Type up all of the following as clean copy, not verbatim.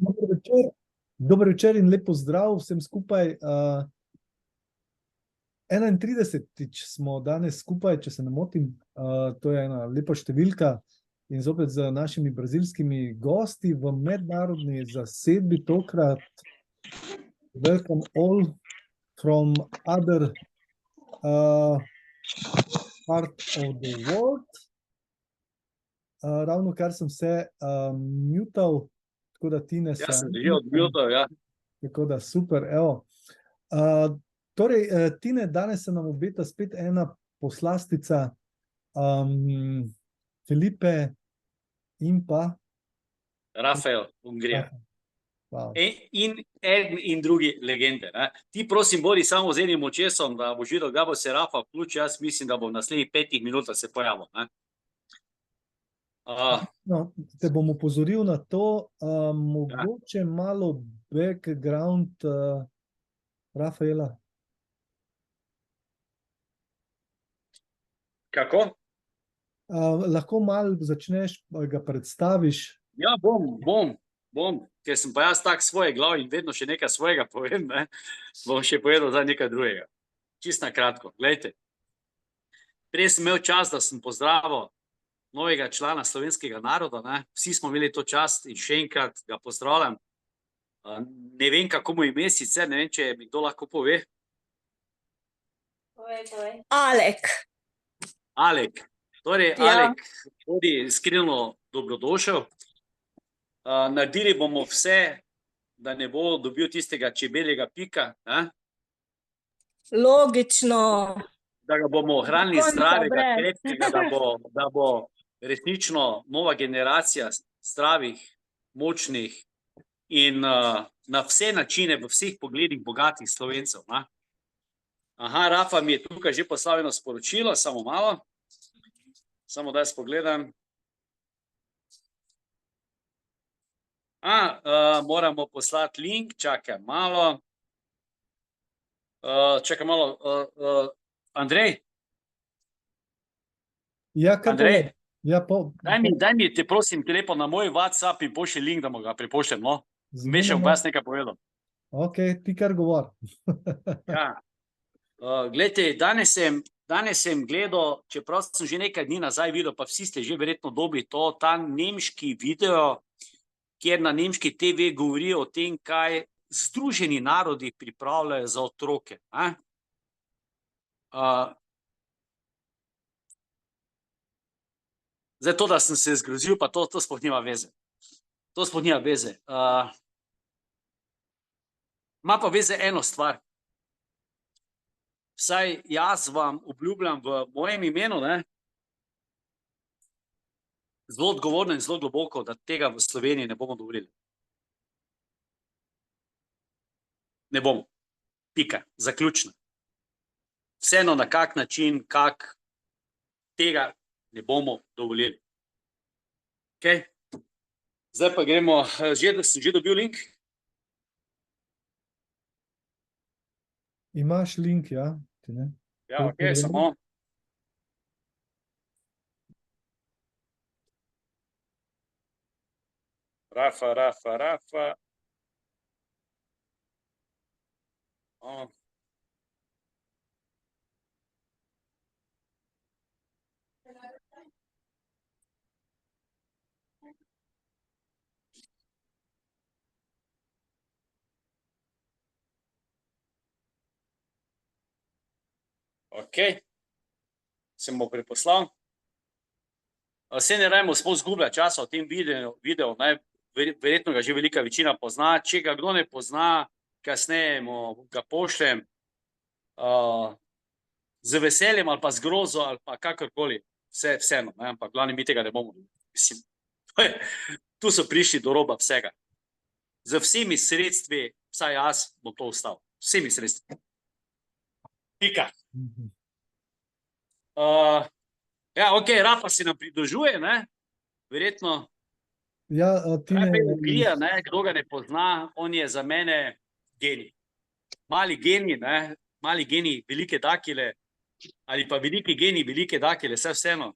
Dober večer. Dober večer in lep pozdrav vsem skupaj. 31. smo danes skupaj, če se ne motim. To je ena lepa številka in zopet z našimi brazilskimi gosti v mednarodni zasedbi tokrat. Welcome all from other part of the world. Ravno kar sem se mutal, tako da Tine se... Ja, sem že odmutal, ja. Tako da super, evo. Torej, Tine, danes se nam obeta spet ena poslastica Felipe in pa... Rafael, Ungrija. Wow. In en in drugi legende. Ne? Ti prosim, bodi samo z enim očesom, da boš videl, da bo se Rafa vključil. Jaz mislim, da bo v naslednjih 5 minutah se pojavil. Ne? No, te bom upozoril na to, mogoče malo background Rafaela. Kako? Lahko malo začneš, ga predstaviš. Ja, bom. Ker sem pa jaz tak svoje glav in vedno še nekaj svojega povem, ne? Bom še povedal za nekaj drugega. Čisto na kratko. Glejte, prej sem imel čas, da sem pozdravil novega člana slovenskega naroda. Ne? Vsi smo imeli to čast in še enkrat ga pozdravljam. Ne vem, kako mu ime sicer, ne vem, če mi kdo lahko pove. Alek. Torej, ja. Alek, bodi iskreno dobrodošel. Naredili bomo vse, da ne bo dobil tistega čebeljega pika. Logično. Da ga bomo ohranili zdravega, krepkega, da bo resnično nova generacija zdravih, močnih in na vse načine, v vseh pogledih bogatih Slovencev. Ne? Aha, Rafa mi je tukaj že poslal eno sporočilo, samo malo. Samo da jaz pogledam. Moramo poslati link, čakaj malo. Andrej? Ja, Andrej? Ja, daj mi te prosim telefon na moj WhatsApp in pošlji link, da mu ga pripošljem. No? Mešal bom jaz nekaj povedal. Ok, ti kar govor. Ja. Glejte, danes sem gledal, čeprav sem že nekaj dni nazaj videl, pa vsi ste že verjetno dobili to, ta nemški video, kjer na nemški TV govorijo o tem, kaj Združeni narodi pripravljajo za otroke. Zdaj to, da sem se zgrozil, pa to sploh nima veze. To sploh nima veze. Ima pa veze eno stvar. Vsaj jaz vam obljubljam v mojem imenu, ne, zelo odgovorno in zelo globoko, da tega v Sloveniji ne bomo dovolili. Ne bomo. Pika. Zaključno. Vseeno na kak način, tega ne bomo dovolili. Ok? Zdaj pa gremo, sem že dobil link? Imaš link, ja? Ja, ok, samo. Rafa. Ok, sem bo preposlal. Se ne rajmo sploh zgubljati časa v tem videu, verjetno ga že velika večina pozna. Če ga kdo ne pozna, kasneje ga pošljem z veseljem ali pa z grozo ali pa kakorkoli. Vseeno, ampak glavno mi tega ne bomo. Mislim, tu so prišli do roba vsega. Z vsemi sredstvi, vsaj jaz bom to ustavil. Vsemi sredstvi. Pika. Ja, ok, Rafa se nam pridružuje, ne? Verjetno. Ja, Tine... Ungrija, ne? Kdo ga ne pozna, on je za mene genij. Mali genij, ne? Mali genij, velike dakile, ali pa veliki genij, velike dakile, vse vseeno.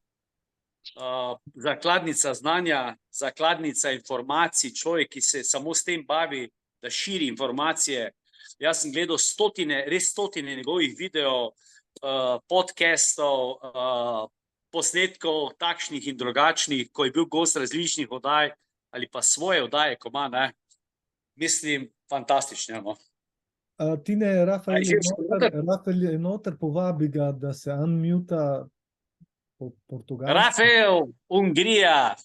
zakladnica znanja, zakladnica informacij, človek, ki se samo s tem bavi, da širi informacije. Jaz sem gledal res stotine njegovih videov, podcastov, posnetkov takšnih in drugačnih, ko je bil gost različnih oddaj ali pa svoje oddaje, ko ima, ne. Mislim, fantastično, no. Tine, Rafael Že Rafael je noter, povabi ga, da se unmuta po portugalsko. Rafael, Hungria,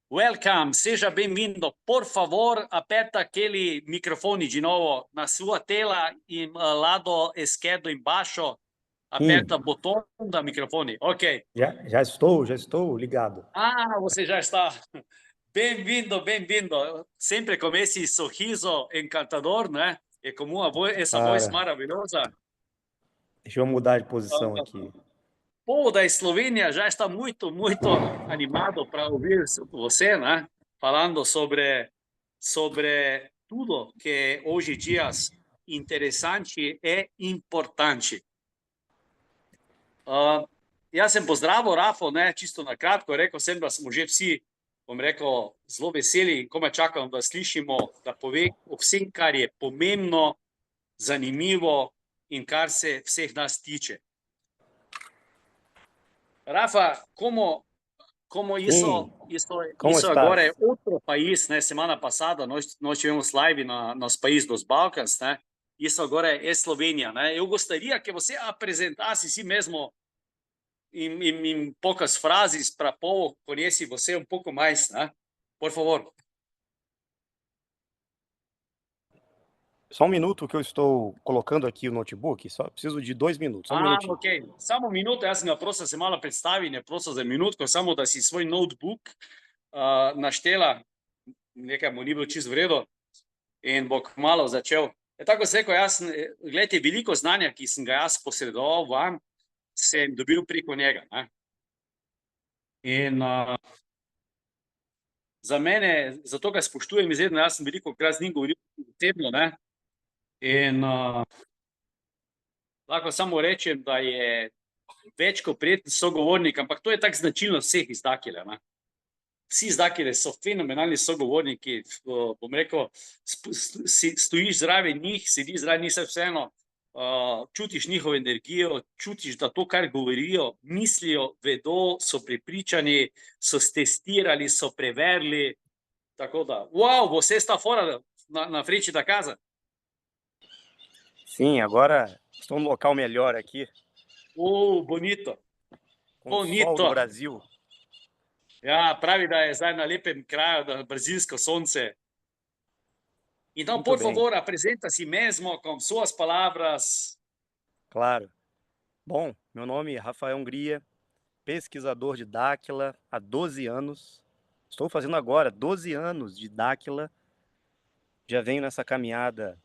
welcome, seja bem-vindo. Por favor, aperta aquele microfone de novo na sua tela e lado esquerdo embaixo, aperta o botão do microfone. Ok. Já estou ligado. Ah, você já está. Bem-vindo, bem-vindo. Sempre com esse sorriso encantador, né? E com essa voz maravilhosa. Deixa eu mudar de posição aqui. O povo da Eslovênia já está muito, muito animado para ouvir você, né? Falando sobre tudo que hoje em dia é interessante e importante. Jaz sem pozdravil Rafo, ne, čisto na kratko, rekel sem, da smo že vsi, bom rekel, zelo veseli in komaj čakam, da slišimo, da pove o vsem, kar je pomembno, zanimivo in kar se vseh nas tiče. Rafa, como isso agora é outro país, né? Semana passada nós tivemos live nos países dos Balcãs, né? Isso agora é Eslovênia, né? Eu gostaria que você apresentasse si mesmo em poucas frases para o povo conhecer você um pouco mais, né? Por favor. Só um minuto que eu estou colocando aqui o notebook, só preciso de 2 minutos, só um minutinho. Ok. Samo minuto, jaz sem ga prosil se malo predstavi, ne prosil za minutko, samo da si svoj notebook naštela, nekaj mu ni bilo čisto v redu in bo kmalu začel. Tako se rekel, gledajte, veliko znanja, ki sem ga jaz posredoval vam, sem dobil preko njega. Ne? In za mene, zato ga spoštujem izredno, jaz sem veliko krat z njim govoril osebno, ne? In lahko samo rečem, da je več kot prijeten sogovornik, ampak to je tak značilno vseh izdakele. Ne? Vsi izdakele so fenomenalni sogovorniki, bom rekel, stojiš zraven njih, sediš zraven njih, vseeno, čutiš njihovo energijo, čutiš, da to, kar govorijo, mislijo, vedo, so prepričani, so stestirali, so preverili, tako da, você está fora na frente da casa? Sim, agora estou no local melhor aqui. Bonito. Com o sol do Brasil. Ja, pravi, da je zdaj na lepem kraju, da brazilsko sonce. Então, por favor, apresenta si mesmo com suas palavras. Claro. Bom, meu nome é Rafael Hungria, pesquisador de Dáquila há 12 anos. Estou fazendo agora 12 anos de Dáquila. Já venho nessa caminhada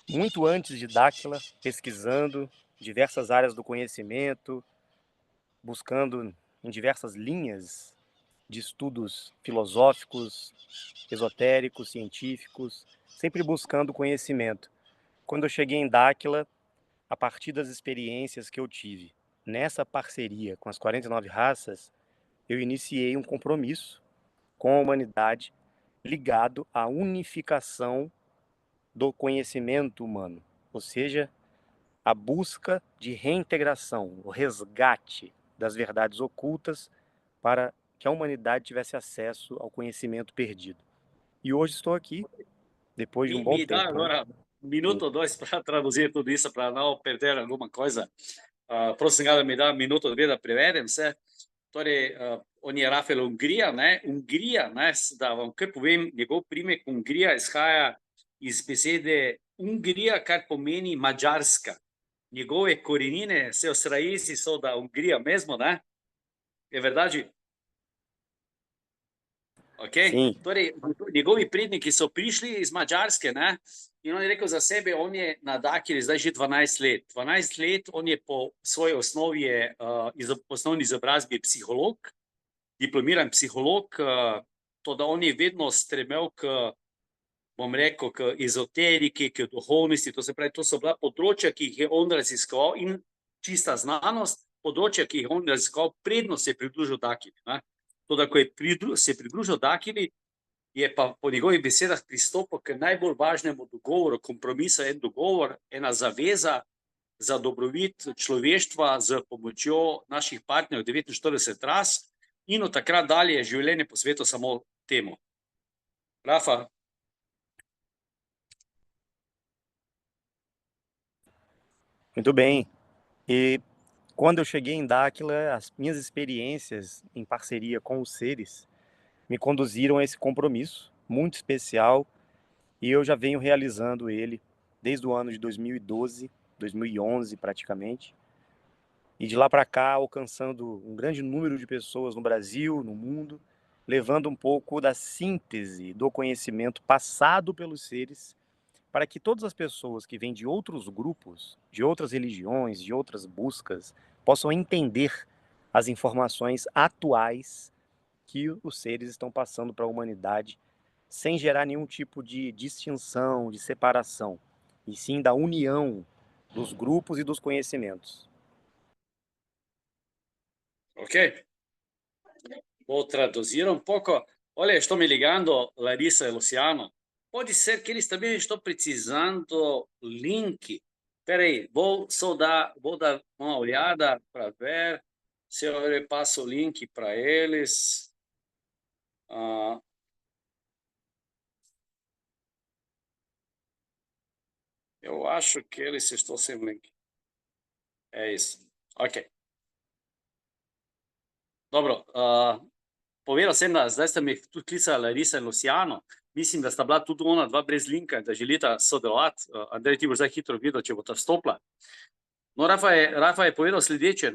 muito antes de Dáquila, pesquisando diversas áreas do conhecimento, buscando em diversas linhas de estudos filosóficos, esotéricos, científicos, sempre buscando conhecimento. Quando eu cheguei em Dáquila, a partir das experiências que eu tive nessa parceria com as 49 raças, eu iniciei um compromisso com a humanidade ligado à unificação do conhecimento humano, ou seja, a busca de reintegração, o resgate das verdades ocultas para que a humanidade tivesse acesso ao conhecimento perdido. E hoje estou aqui, depois de um bom tempo. Dá agora minuto ou dois para traduzir tudo isso, para não perder alguma coisa. Prosim ga, da mi da minuto dve, da prevedem vse. Torej, on je Rafael Hungria, ne? Hungria, ne? Da vam kar povem, njegov primek Hungria izhaja iz besede Ungrija, kar pomeni Mađarska. Njegove korenine, seus raízes so da Hungria mesmo, ne? Je verdade? Okay. Torej, njegovi predniki so prišli iz Mađarske, ne? In on je rekel za sebe, on je na Dakili zdaj že 12 let. 12 let, on je po svoji osnovi, osnovni izobrazbi psiholog, diplomiran psiholog, to da on je vedno stremel k, bom rekel, k ezoteriki, k duhovnosti, to se pravi, to so bila področja, ki jih je on raziskoval in čista znanost, področja, ki jih on raziskoval, predno se je pridružil Dakili. Toda, ko je se pridružil Dakili, je pa po njegovih besedah pristopil k najbolj važnemu dogovoru, kompromisu, en dogovor, ena zaveza za dobrobit človeštva z pomočjo naših partnerjev 49 ras in od takrat dalje je življenje po svetu samo temu. Rafa? Muito bem. E quando eu cheguei em Dáquila, as minhas experiências em parceria com os seres me conduziram a esse compromisso muito especial e eu já venho realizando ele desde o ano de 2012, 2011 praticamente. E de lá para cá, alcançando um grande número de pessoas no Brasil, no mundo, levando um pouco da síntese do conhecimento passado pelos seres para que todas as pessoas que vêm de outros grupos, de outras religiões, de outras buscas, possam entender as informações atuais que os seres estão passando para a humanidade, sem gerar nenhum tipo de distinção, de separação, e sim da união dos grupos e dos conhecimentos. Ok. Vou traduzir um pouco. Olha, estou me ligando, Larissa e Luciano. Pode ser que eles também estão precisando link. Espera aí, vou dar uma olhada para ver se eu repasso o link para eles. Eu acho que eles estão sem link. É isso. Ok. Dobro. Povedal sem, da zdaj ste mi tudi klicali Larisa in Luciano. Mislim, da sta bila tudi ona dva brez linka, da želita sodelovati. Andrej, ti boš zdaj hitro videl, če bo ta vstopila. No, Rafa je povedal sledeče.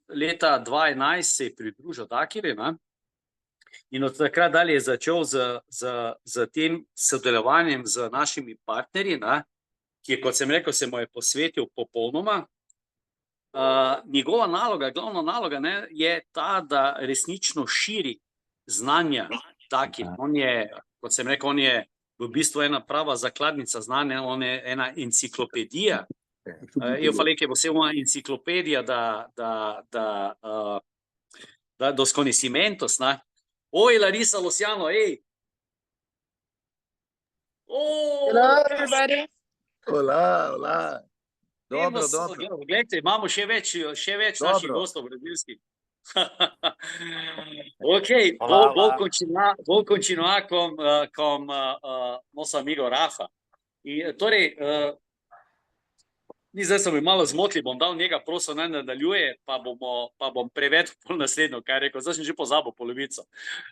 Leta 2011 se je pridružil Dakili, in od takrat dalje je začel z tem sodelovanjem z našimi partnerji, ki je, kot sem rekel, se mu je posvetil popolnoma. Njegova naloga, glavna naloga je ta, da resnično širi znanja Dakil. On je, kot sem rekel, on je v bistvu ena prava zakladnica znanja, on je ena enciklopedija. Eu falei que você é uma enciclopédia dos conhecimentos, né? Oi, Larissa, Luciano, ei! Hello, everybody. Olá, olá. Dobro. Gledajte, imamo še več naših gostov brazilskih. Ok, vou continuar com nosso amigo Rafa. Torej, zdaj so mi malo zmotili, bom dal njega, prosim, naj nadaljuje, pa bom prevedel pol naslednjo, kaj je rekel. Zdaj sem že pozabil polovico.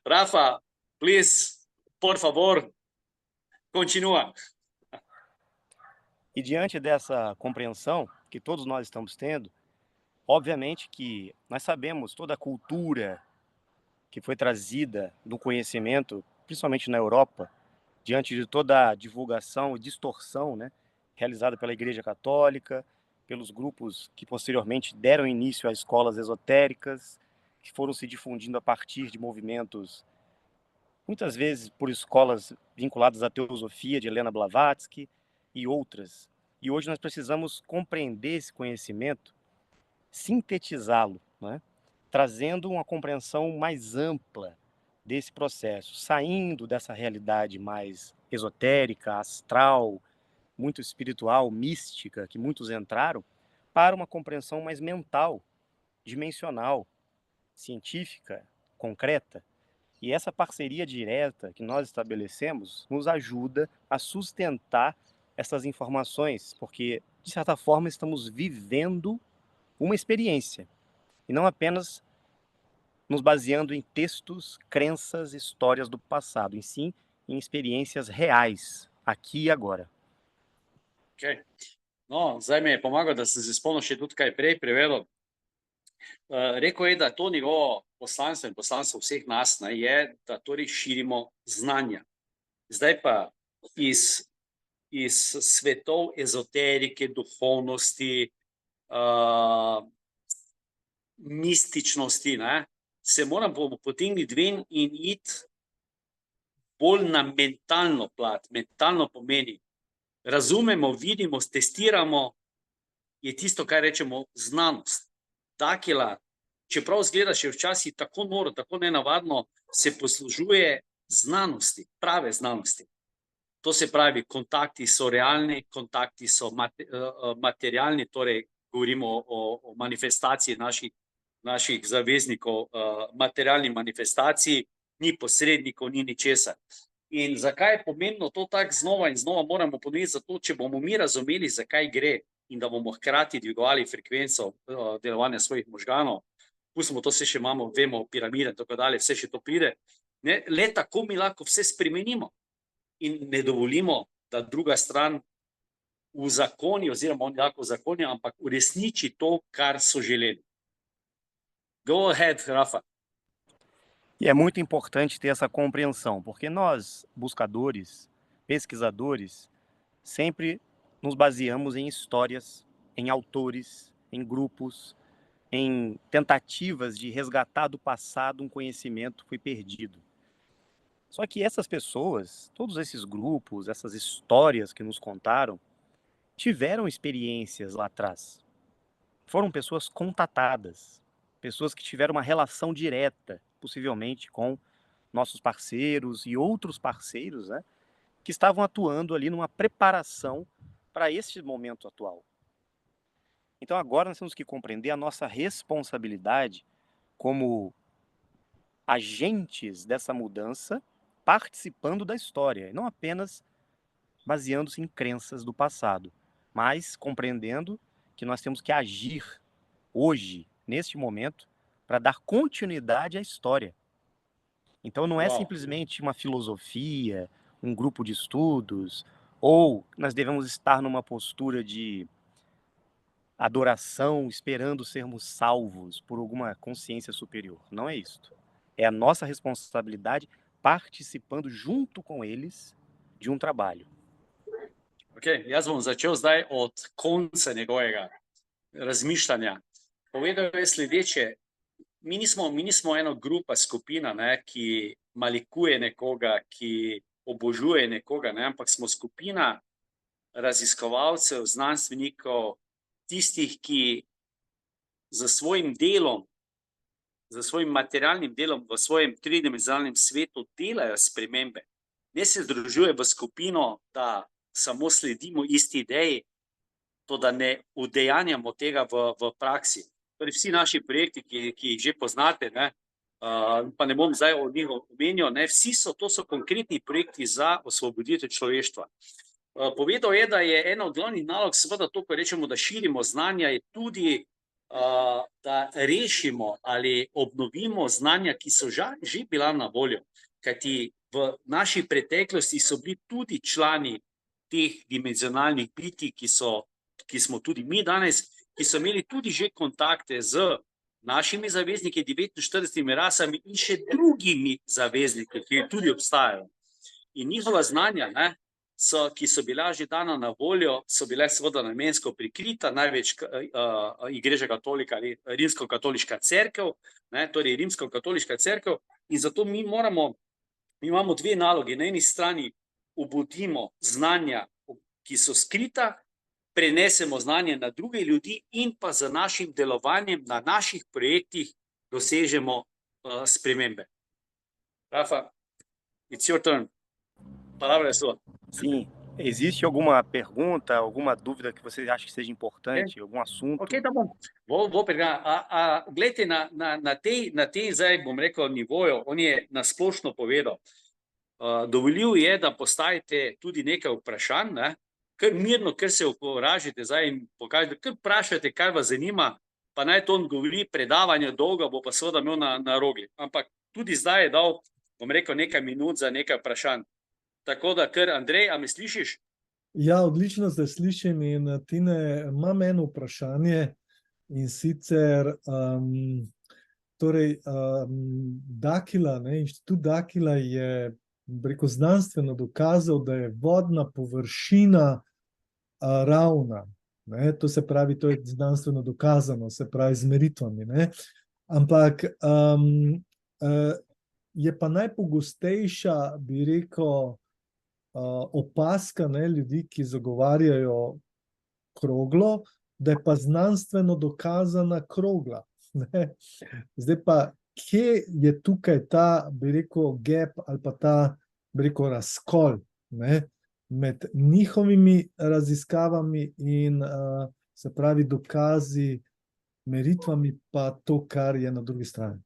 Rafa, please, por favor, continua. E diante dessa compreensão que todos nós estamos tendo, obviamente que nós sabemos toda a cultura que foi trazida do conhecimento, principalmente na Europa, diante de toda a divulgação e distorção, realizada pela Igreja Católica, pelos grupos que posteriormente deram início a escolas esotéricas, que foram se difundindo a partir de movimentos, muitas vezes por escolas vinculadas à teosofia de Helena Blavatsky e outras. E hoje nós precisamos compreender esse conhecimento, sintetizá-lo, trazendo uma compreensão mais ampla desse processo, saindo dessa realidade mais esotérica, astral, muito espiritual, mística, que muitos entraram, para uma compreensão mais mental, dimensional, científica, concreta. E essa parceria direta que nós estabelecemos nos ajuda a sustentar essas informações, porque, de certa forma, estamos vivendo uma experiência, e não apenas nos baseando em textos, crenças, histórias do passado, e sim em experiências reais, aqui e agora. Ok. No, zdaj mi je pomagal, da sem se spomnil še tudi kaj prej prevedel. Rekel je, da to njegovo poslanstvo in poslanstvo vseh nas je, da torej širimo znanja. Zdaj pa iz svetov ezoterike, duhovnosti, mističnosti, se moramo potegniti ven in iti bolj na mentalno plat. Mentalno pomeni, razumemo, vidimo, testiramo je tisto, kar rečemo znanost. Dakila, čeprav zgleda še včasih tako noro, tako nenavadno, se poslužuje znanosti, prave znanosti. To se pravi, kontakti so realni, kontakti so materialni, torej govorimo o manifestaciji naših zaveznikov, materialni manifestaciji, ni posrednikov, ni ničesar. In zakaj je pomembno to tako znova in znova moramo ponoviti? Zato, če bomo mi razumeli, zakaj gre in da bomo hkrati dvigovali frekvenco delovanja svojih možganov, pustimo to, vse še imamo, vemo, piramide in tako dalje, vse še to pride, ne, le tako mi lahko vse spremenimo in ne dovolimo, da druga stran uzakoni, oziroma on lahko uzakoni, ampak uresniči to, kar so želeli. Go ahead, Rafa. E é muito importante ter essa compreensão, porque nós, buscadores, pesquisadores, sempre nos baseamos em histórias, em autores, em grupos, em tentativas de resgatar do passado um conhecimento que foi perdido. Só que essas pessoas, todos esses grupos, essas histórias que nos contaram, tiveram experiências lá atrás. Foram pessoas contatadas, pessoas que tiveram uma relação direta, possivelmente com nossos parceiros e outros parceiros, né, que estavam atuando ali numa preparação para esse momento atual. Então agora nós temos que compreender a nossa responsabilidade como agentes dessa mudança, participando da história, e não apenas baseando-se em crenças do passado, mas compreendendo que nós temos que agir hoje, neste momento, para dar continuidade à história. Então não é simplesmente uma filosofia, um grupo de estudos, ou nós devemos estar numa postura de adoração, esperando sermos salvos por alguma consciência superior. Não é isto. É a nossa responsabilidade participando junto com eles de um trabalho. Ok, jaz bom začel zdaj od konca njegovega razmišljanja. Povedal je sledeče, mi nismo ena grupa, skupina, ne, ki malikuje nekoga, ki obožuje nekoga, ne, ampak smo skupina raziskovalcev, znanstvenikov, tistih, ki za svojim delom, za svojim materialnim delom v svojem tridimenzionalnem svetu delajo spremembe. Ne se združuje v skupino, da samo sledimo isti ideji, to da ne udejanjamo tega v praksi. Torej vsi naši projekti, ki jih že poznate, ne, pa ne bom zdaj o njih omenjal, ne, to so konkretni projekti za osvoboditev človeštva. Povedal je, da je ena od glavnih nalog, seveda to, ko rečemo, da širimo znanja, je tudi, da rešimo ali obnovimo znanja, ki so že bila na voljo. Kajti v naši preteklosti so bili tudi člani teh dimenzionalnih bitij, ki smo tudi mi danes, ki so imeli tudi že kontakte z našimi zavezniki, 49 rasami in še drugimi zavezniki, ki tudi obstajajo. In njihova znanja, ne, ki so bila že dana na voljo, so bile seveda namensko prikrita, največ Igreja katolika ali rimsko-katoliška cerkev, ne, torej rimsko-katoliška cerkev, in zato mi imamo dve nalogi. Na eni strani obudimo znanja, ki so skrita, prenesemo znanje na druge ljudi in pa z našim delovanjem na naših projektih dosežemo spremembe. Rafa, it's your turn. Palavra é sua. Sim. Existe alguma pergunta, alguma dúvida que você acha que seja importante, algum assunto? Ok, tá bom. Vou pegar. Glejte, na tej zdaj, bom rekel, nivoju, on je nasplošno povedal. Dovolil je, da postavite tudi nekaj vprašanj, ne? Kar mirno, kar se uporažite zdaj in pokažete, kar vprašate, kar vas zanima, pa naj to on govori, predavanje dolgo bo pa seveda imel na rogi. Ampak tudi zdaj je dal, bom rekel, nekaj minut za nekaj vprašanj. Tako da, kar Andrej, a me slišiš? Ja, odlično zdaj slišim in Tine, imam eno vprašanje in sicer Dakila, ne, inštitut Dakila je preko znanstveno dokazal, da je vodna površina ravna. Ne, to se pravi, to je znanstveno dokazano, se pravi z meritvami. Ne. Ampak je pa najpogostejša, bi rekel, opaska, ne, ljudi, ki zagovarjajo kroglo, da je pa znanstveno dokazana krogla. Ne? Zdaj pa, kje je tukaj ta, bi rekel, gap ali pa ta, bi rekel, razkol, ne? Med njihovimi raziskavami in se pravi dokazi, meritvami, pa to, kar je na drugi strani.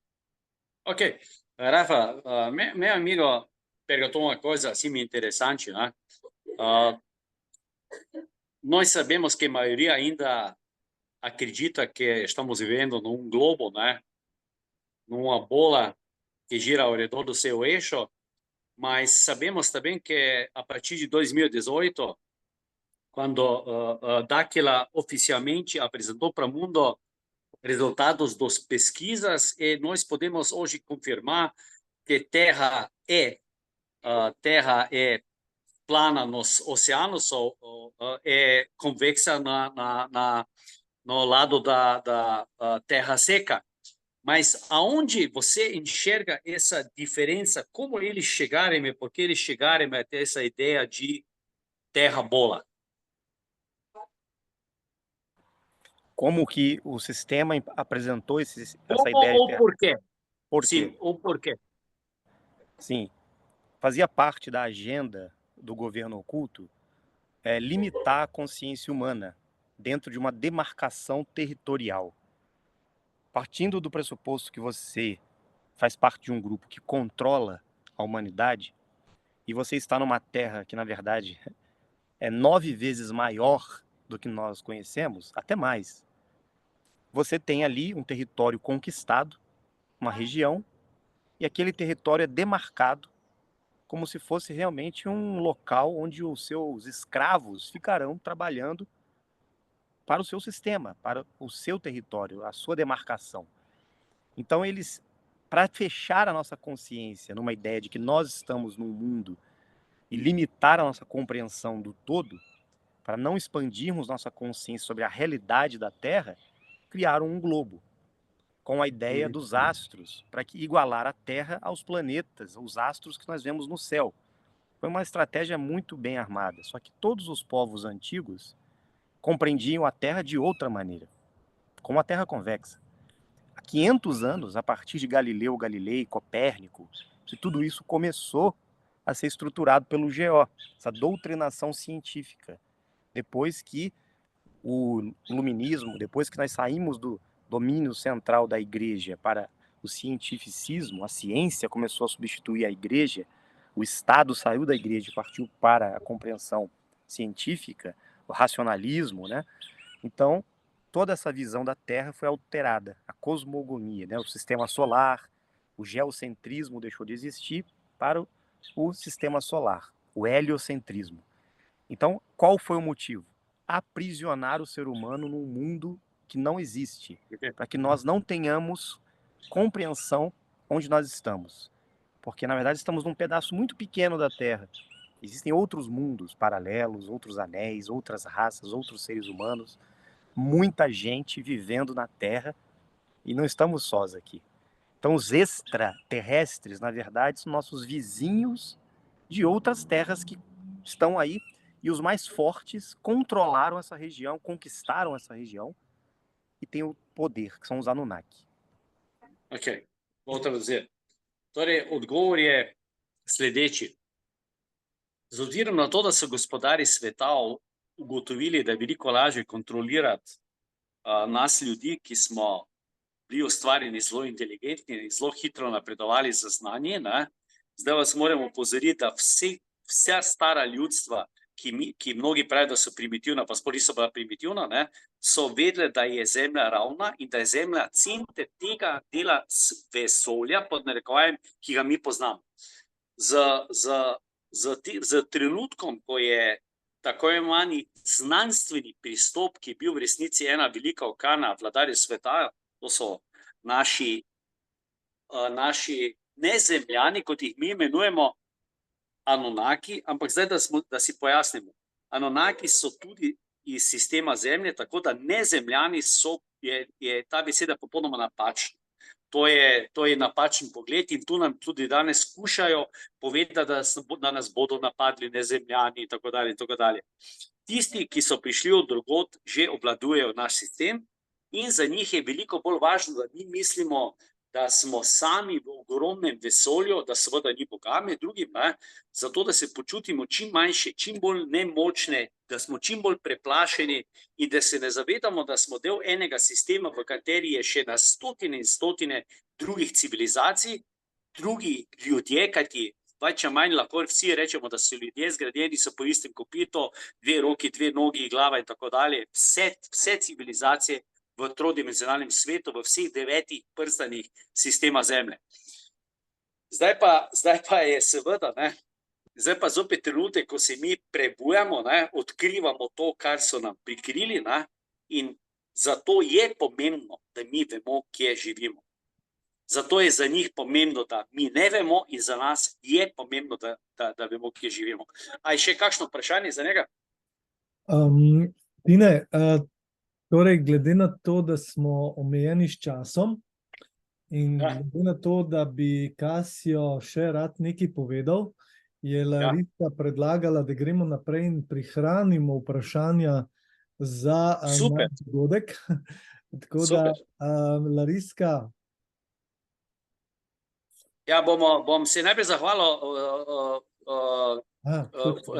Ok, Rafa, meu amigo perguntou uma coisa assim interessante, né? Nós sabemos que a maioria ainda acredita que estamos vivendo num globo, né? Numa bola que gira ao redor do seu eixo, mas sabemos também que a partir de 2018, quando Daquila oficialmente apresentou para o mundo resultados das pesquisas, e nós podemos hoje confirmar que Terra é plana nos oceanos ou é convexa no lado da terra seca. Mas aonde você enxerga essa diferença? Como eles chegaram, por que eles chegaram até essa ideia de terra-bola? Como que o sistema apresentou essa Como ideia de ou terra? por quê? Por Sim, quê? ou por quê? Sim, fazia parte da agenda do governo oculto limitar a consciência humana dentro de uma demarcação territorial. Partindo do pressuposto que você faz parte de um grupo que controla a humanidade e você está numa terra que, na verdade, é 9 vezes maior do que nós conhecemos, até mais. Você tem ali um território conquistado, uma região, e aquele território é demarcado como se fosse realmente um local onde os seus escravos ficarão trabalhando para o seu sistema, para o seu território, a sua demarcação. Então eles, para fechar a nossa consciência numa ideia de que nós estamos num mundo e limitar a nossa compreensão do todo, para não expandirmos nossa consciência sobre a realidade da Terra, criaram um globo com a ideia dos astros, para que igualar a Terra aos planetas, os astros que nós vemos no céu. Foi uma estratégia muito bem armada, só que todos os povos antigos compreendiam a Terra de outra maneira, como a Terra convexa. Há 500 anos, a partir de Galileu Galilei, Copérnico, que tudo isso começou a ser estruturado pelo GO, essa doutrinação científica. Depois que o iluminismo, depois que nós saímos do domínio central da igreja para o cientificismo, a ciência começou a substituir a igreja, o Estado saiu da igreja e partiu para a compreensão científica, o racionalismo, né? Então, toda essa visão da Terra foi alterada, a cosmogonia, né? O sistema solar, o geocentrismo deixou de existir para o sistema solar, o heliocentrismo. Então, qual foi o motivo? Aprisionar o ser humano num mundo que não existe, para que nós não tenhamos compreensão onde nós estamos. Porque, na verdade, estamos num pedaço muito pequeno da Terra. Existem outros mundos paralelos, outros anéis, outras raças, outros seres humanos, muita gente vivendo na Terra e não estamos sós aqui. Então, os extraterrestres, na verdade, são nossos vizinhos de outras terras que estão aí, e os mais fortes controlaram essa região, conquistaram essa região e têm o poder, que são os Anunnaki. Ok, vou traduzir. Torej, odgovor je sledeči. Z ozirom na to, da so gospodarji sveta ugotovili, da je veliko lažje kontrolirati nas ljudi, ki smo bili ustvarjeni zelo inteligentni in zelo hitro napredovali za znanje, ne? Zdaj vas moram opozoriti, da vsa stara ljudstva, ki mnogi pravijo, da so primitivna, pa sploh niso bila primitivna, ne? So vedeli, da je Zemlja ravna in da je Zemlja center tega dela vesolja, pod narekovajem, ki ga mi poznamo. Z trenutkom, ko je tako imenovani znanstveni pristop, ki je bil v resnici ena velika okana vladarjev sveta, to so naši nezemljani, kot jih mi imenujemo, Anunnaki, ampak zdaj, da si pojasnimo. Anunnaki so tudi iz sistema Zemlje, tako da nezemljani je ta beseda popolnoma napačna. To je napačen pogled in tu nam tudi danes skušajo povedati, da nas bodo napadli nezemljani in tako dalje in tako dalje. tisti, ki so prišli od drugod, že obvladujejo naš sistem in za njih je veliko bolj važno, da mi mislimo, da smo sami v ogromnem vesolju, da seveda ni Boga med drugim, zato da se počutimo čim manjše, čim bolj nemočne, da smo čim bolj preplašeni in da se ne zavedamo, da smo del enega sistema, v kateri je še na stotine in stotine drugih civilizacij, drugi ljudje, kajti več ali manj lahko vsi rečemo, da so ljudje zgradjeni, so po istem kopitu, 2 roki, 2 nogi, glava in tako dalje. Vse civilizacije v trodimenzionalnem svetu, v vseh 9 prstanih sistema Zemlje. Zdaj pa je seveda, zdaj pa zopet trenutek, ko se mi prebujamo, odkrivamo to, kar so nam prikrili, in zato je pomembno, da mi vemo, kje živimo. Zato je za njih pomembno, da mi ne vemo in za nas je pomembno, da vemo, kje živimo. A je še kakšno vprašanje za njega? Tine, torej glede na to, da smo omejeni s časom in glede na to, da bi Kasio še rad nekaj povedal, je Larisa predlagala, da gremo naprej in prihranimo vprašanja za naš dogodek. Tako da, Lariska. Ja, bom se najprej zahvalil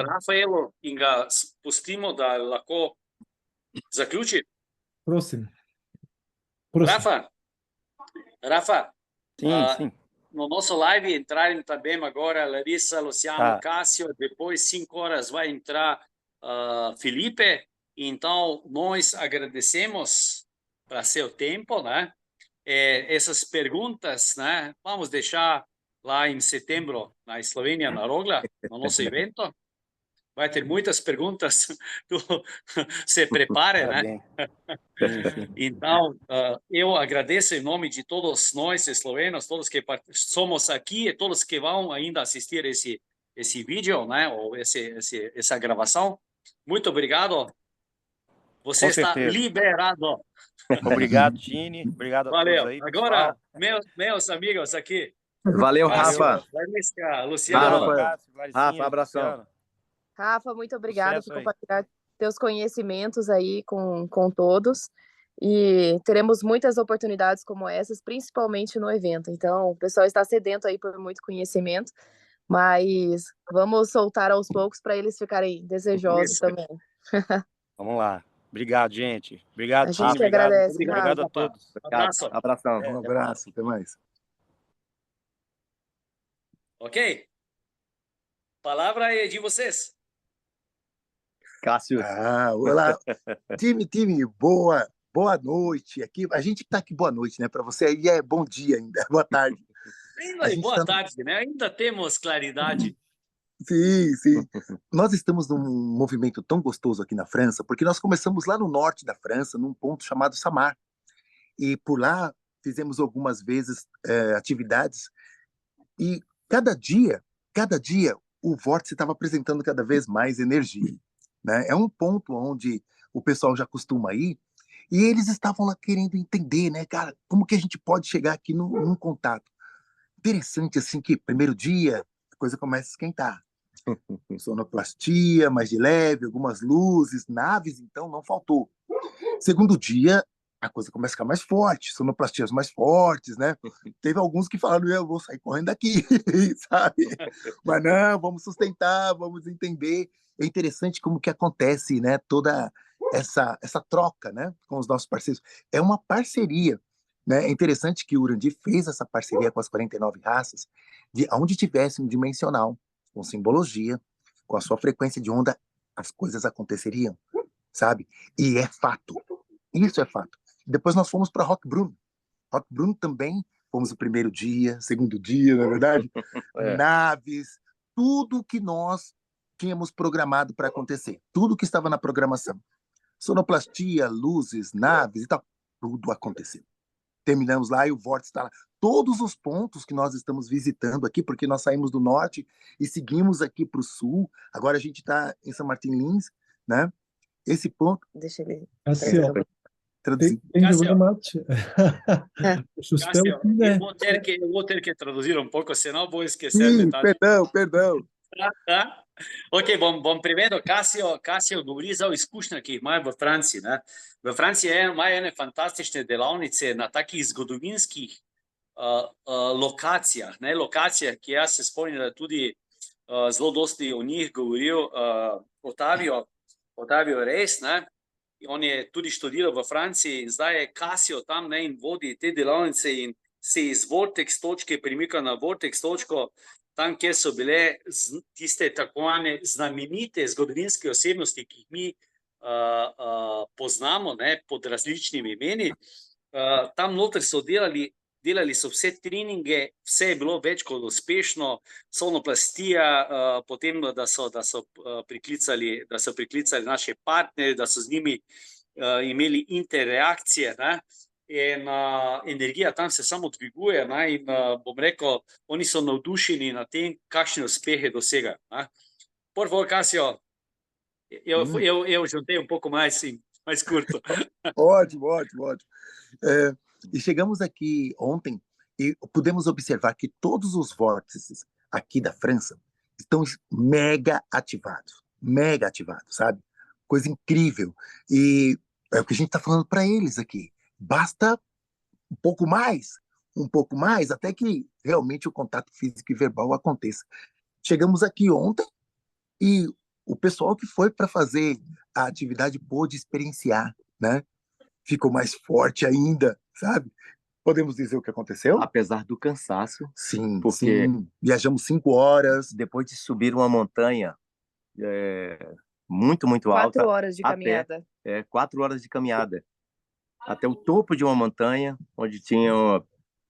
Rafaelu in ga spustimo, da lahko zaključi. Prosim. Rafa, Sim. no nosso live entrarem também agora Larissa, Luciano, Cássio, depois 5 horas vai entrar Felipe, então nós agradecemos para seu tempo, essas perguntas, vamos deixar lá em setembro na Eslovênia, na Rogla, no nosso evento. Vai ter muitas perguntas, tu se prepare, Então, eu agradeço em nome de todos nós, eslovenos, todos que somos aqui e todos que vão ainda assistir esse vídeo, ou essa gravação. Muito obrigado. Você está liberado. Obrigado, Tine. Obrigado a todos aí, pessoal. Agora, meus amigos aqui. Valeu, Rafa. Larissa, Luciano. Rafa, abração. Rafa, muito obrigada por compartilhar teus conhecimentos aí com todos. E teremos muitas oportunidades como essas, principalmente no evento. Então, o pessoal está sedento aí por muito conhecimento, mas vamos soltar aos poucos para eles ficarem desejosos também. Vamos lá. Obrigado, gente. Obrigado, a gente agradece. Obrigado a todos. Abração. Um abraço. Até mais. Ok. Palavra é de vocês. Cássio. Olá. Time, boa noite. Aqui, a gente está aqui, boa noite, né? Para você aí é bom dia ainda, boa tarde. Ainda é boa tarde, né? Ainda temos claridade. Sim. Nós estamos num movimento tão gostoso aqui na França, porque nós começamos lá no norte da França, num ponto chamado Samar. E por lá fizemos algumas vezes atividades. E cada dia, o vórtice estava apresentando cada vez mais energia. É um ponto onde o pessoal já costuma ir. E eles estavam lá querendo entender, cara, como que a gente pode chegar aqui num contato. Interessante, assim, que primeiro dia a coisa começa a esquentar. Sonoplastia, mais de leve, algumas luzes, naves, então não faltou. Segundo dia, a coisa começa a ficar mais forte, sonoplastias mais fortes, Teve alguns que falaram, eu vou sair correndo daqui, sabe? Mas não, vamos sustentar, vamos entender. É interessante como que acontece, toda essa troca, com os nossos parceiros. É uma parceria, É interessante que o Urandi fez essa parceria com as 49 raças, de onde tivesse um dimensional, com simbologia, com a sua frequência de onda, as coisas aconteceriam, sabe? E é fato. Isso é fato. Depois nós fomos para Roquebrune. Roquebrune também fomos o primeiro dia, segundo dia, na é verdade? Naves, tudo que nós tínhamos programado para acontecer, tudo que estava na programação. Sonoplastia, luzes, naves e tal, tudo aconteceu. Terminamos lá e o vórtice está lá. Todos os pontos que nós estamos visitando aqui, porque nós saímos do norte e seguimos aqui para o sul. Agora a gente está em São Martin-Lins, Esse ponto... Deixa ele... Traduzir. Thank you very much. Cássio, eu vou ter que traduzir um pouco, senão vou esquecer Sim, metade. perdão. Ok, bom primeiro, Kasio govori za izkušnje, ki jih imajo v Franciji. Ne? V Franciji imajo ene fantastične delavnice na takih zgodovinskih lokacijah. Ne? Lokacijah, ki jaz se spomnim, da tudi zelo dosti o njih govoril Ottavio Reis. Ne? On je tudi študiral v Franciji in zdaj je Kasio tam, ne, in vodi te delavnice in se iz vortex točke premika na vortex točko, tam, kjer so bile tiste tako imenovane znamenite zgodovinske osebnosti, ki jih mi poznamo, ne, pod različnimi imeni. Tam noter so delali so vse treninge, vse je bilo več kot uspešno, sonoplastija, potem, da so priklicali naše partnerje, da so z njimi imeli interreakcije, ne? In energija tam se samo dviguje, ne? In bom rekel, oni so navdušeni nad tem, kakšne uspehe dosegajo. Por favor, Cássio, eu juntei pouco mais curto. Ótimo, ótimo, ótimo. E chegamos aqui ontem e pudemos observar que todos os vórtices aqui da França estão mega ativados, sabe? Coisa incrível. E é o que a gente está falando para eles aqui. Basta um pouco mais, até que realmente o contato físico e verbal aconteça. Chegamos aqui ontem e o pessoal que foi para fazer a atividade pôde experienciar, né? Ficou mais forte ainda, sabe? Podemos dizer o que aconteceu? Apesar do cansaço. Sim, porque sim. Viajamos 5 horas. Depois de subir uma montanha muito, muito alta. 4 horas de caminhada. 4 horas de caminhada. Até o topo de uma montanha, onde tinha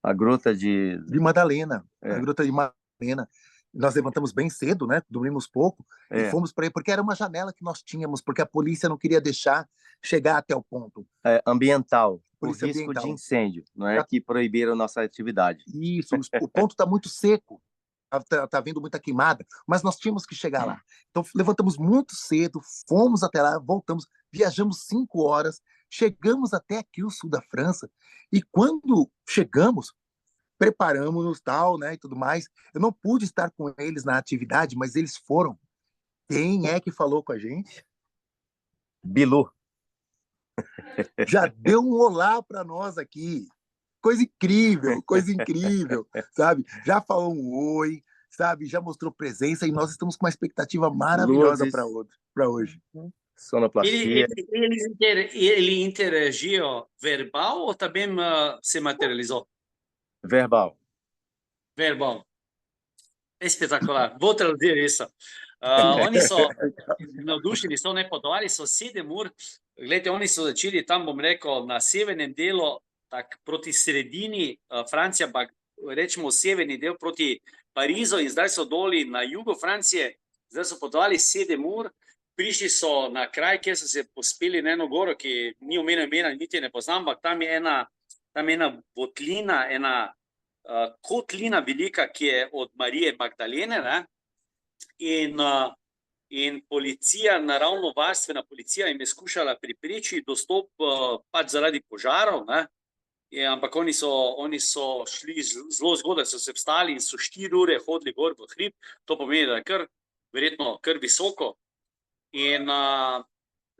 a gruta de Madalena. A gruta de Madalena. Nós levantamos bem cedo, né? Dormimos pouco e fomos para aí, porque era uma janela que nós tínhamos, porque a polícia não queria deixar chegar até o ponto. Ambiental, por Polícia risco ambiental. de incêndio, não é? Que proibiram nossa atividade. Isso, o ponto está muito seco, tá vendo muita queimada, mas nós tínhamos que chegar lá. Então levantamos muito cedo, fomos até lá, voltamos, viajamos 5 horas, chegamos até aqui o sul da França, e quando chegamos, preparamos-nos, tal, né, e tudo mais. Eu não pude estar com eles na atividade, mas eles foram. Quem é que falou com a gente? Bilu. Já deu um olá para nós aqui. Coisa incrível, sabe? Já falou um oi, sabe? Já mostrou presença e nós estamos com uma expectativa maravilhosa para hoje. Sonoplastia. Ele interagiu verbal ou também se materializou? Verbal. Espetacular. Vou traduzir isso. Oni so navdušeni, so nepodovali sosede Mur. Glejte, oni so začeli tam, bom rekel, na severnem delu, tak proti sredini Francije, pa rečemo severni del proti Parizu in zdaj so doli na jugu Francije, zdaj so potovali 7 ur, prišli so na kraj, kjer so se pospeli na eno goro, ki ni omenil imena, niti ne poznam, ampak tam je ena votlina, ena kotlina velika, ki je od Marije Magdalene, ne? In policija, naravnovarstvena policija jim je skušala preprečiti dostop pač zaradi požarov, ne? Ampak oni so šli zelo zgodaj, so se vstali in so 4 ure hodili gor v hrib, to pomeni, da je verjetno kar visoko. In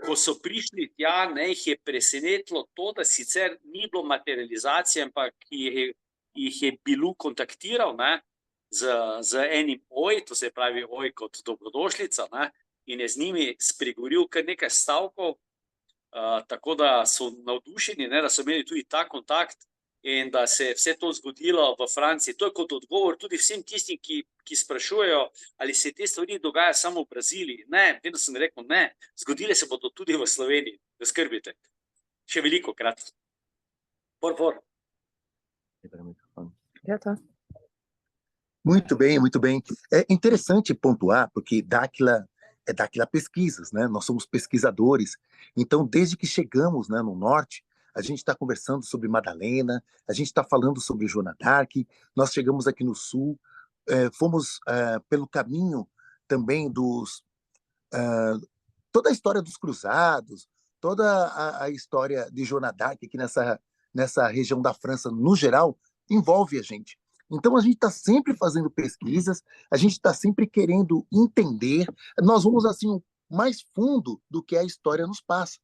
ko so prišli tja, ne, jih je presenetilo to, da sicer ni bilo materializacije, ampak jih je Bilu kontaktiral, ne, z enim oj, to se pravi oj kot dobrodošlica, ne, in je z njimi spregovoril kar nekaj stavkov, tako da so navdušeni, ne, da so imeli tudi ta kontakt in da se je vse to zgodilo v Franciji. To je kot odgovor tudi vsem tistim, ki sprašujejo, ali se te stvari dogaja samo v Braziliji. Ne, vedno sem rekel ne, zgodile se bodo tudi v Sloveniji, da skrbite. Še veliko krat. Por favor. Já tá. Muito bem, muito bem. É interessante pontuar, porque Dáquila Pesquisas, né? Nós somos pesquisadores. Então, desde que chegamos, né, no norte, a gente está conversando sobre Madalena, a gente está falando sobre Joana d'Arc, nós chegamos aqui no sul, fomos pelo caminho também toda a história dos cruzados, toda a história de Joana d'Arc aqui nessa região da França, no geral, envolve a gente. Então, a gente está sempre fazendo pesquisas, a gente está sempre querendo entender. Nós vamos, assim, mais fundo do que a história nos passa.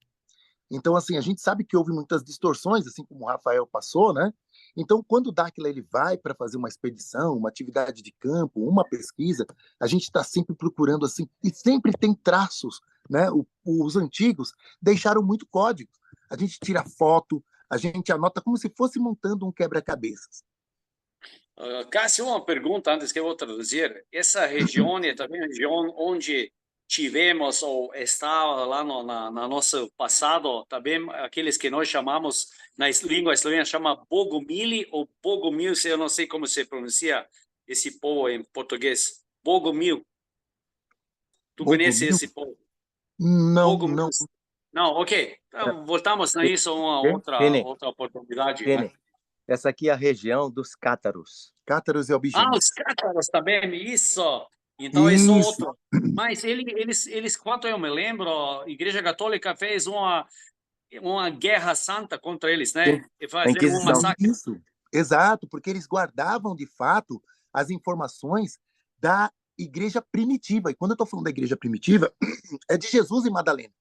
Então, assim, a gente sabe que houve muitas distorções, assim como o Rafael passou, né? Então, quando o Dáquila ele vai para fazer uma expedição, uma atividade de campo, uma pesquisa, a gente está sempre procurando assim, e sempre tem traços, né? Os antigos deixaram muito código. A gente tira foto, a gente anota como se fosse montando um quebra-cabeças. Cássio, uma pergunta antes que eu vou traduzir. Essa região é também a região onde tivemos ou estava lá na nosso passado, também aqueles que nós chamamos, na língua eslovena, chama Bogomili ou Bogomil, eu não sei como se pronuncia esse povo em português. Bogomil. Tu conhece esse povo? Não, Bogomil. não. Não, ok. Então, voltamos a isso uma Vini, outra oportunidade. Vini, Né? essa aqui é a região dos cátaros. Cátaros e albigenses. Os cátaros também, isso. Então, isso é outro. Mas eles, quanto eu me lembro, a Igreja Católica fez uma guerra santa contra eles, né? E A fazer um Inquisição. massacre. Isso, exato, porque eles guardavam, de fato, as informações da igreja primitiva. E quando eu estou falando da igreja primitiva, é de Jesus e Madalena.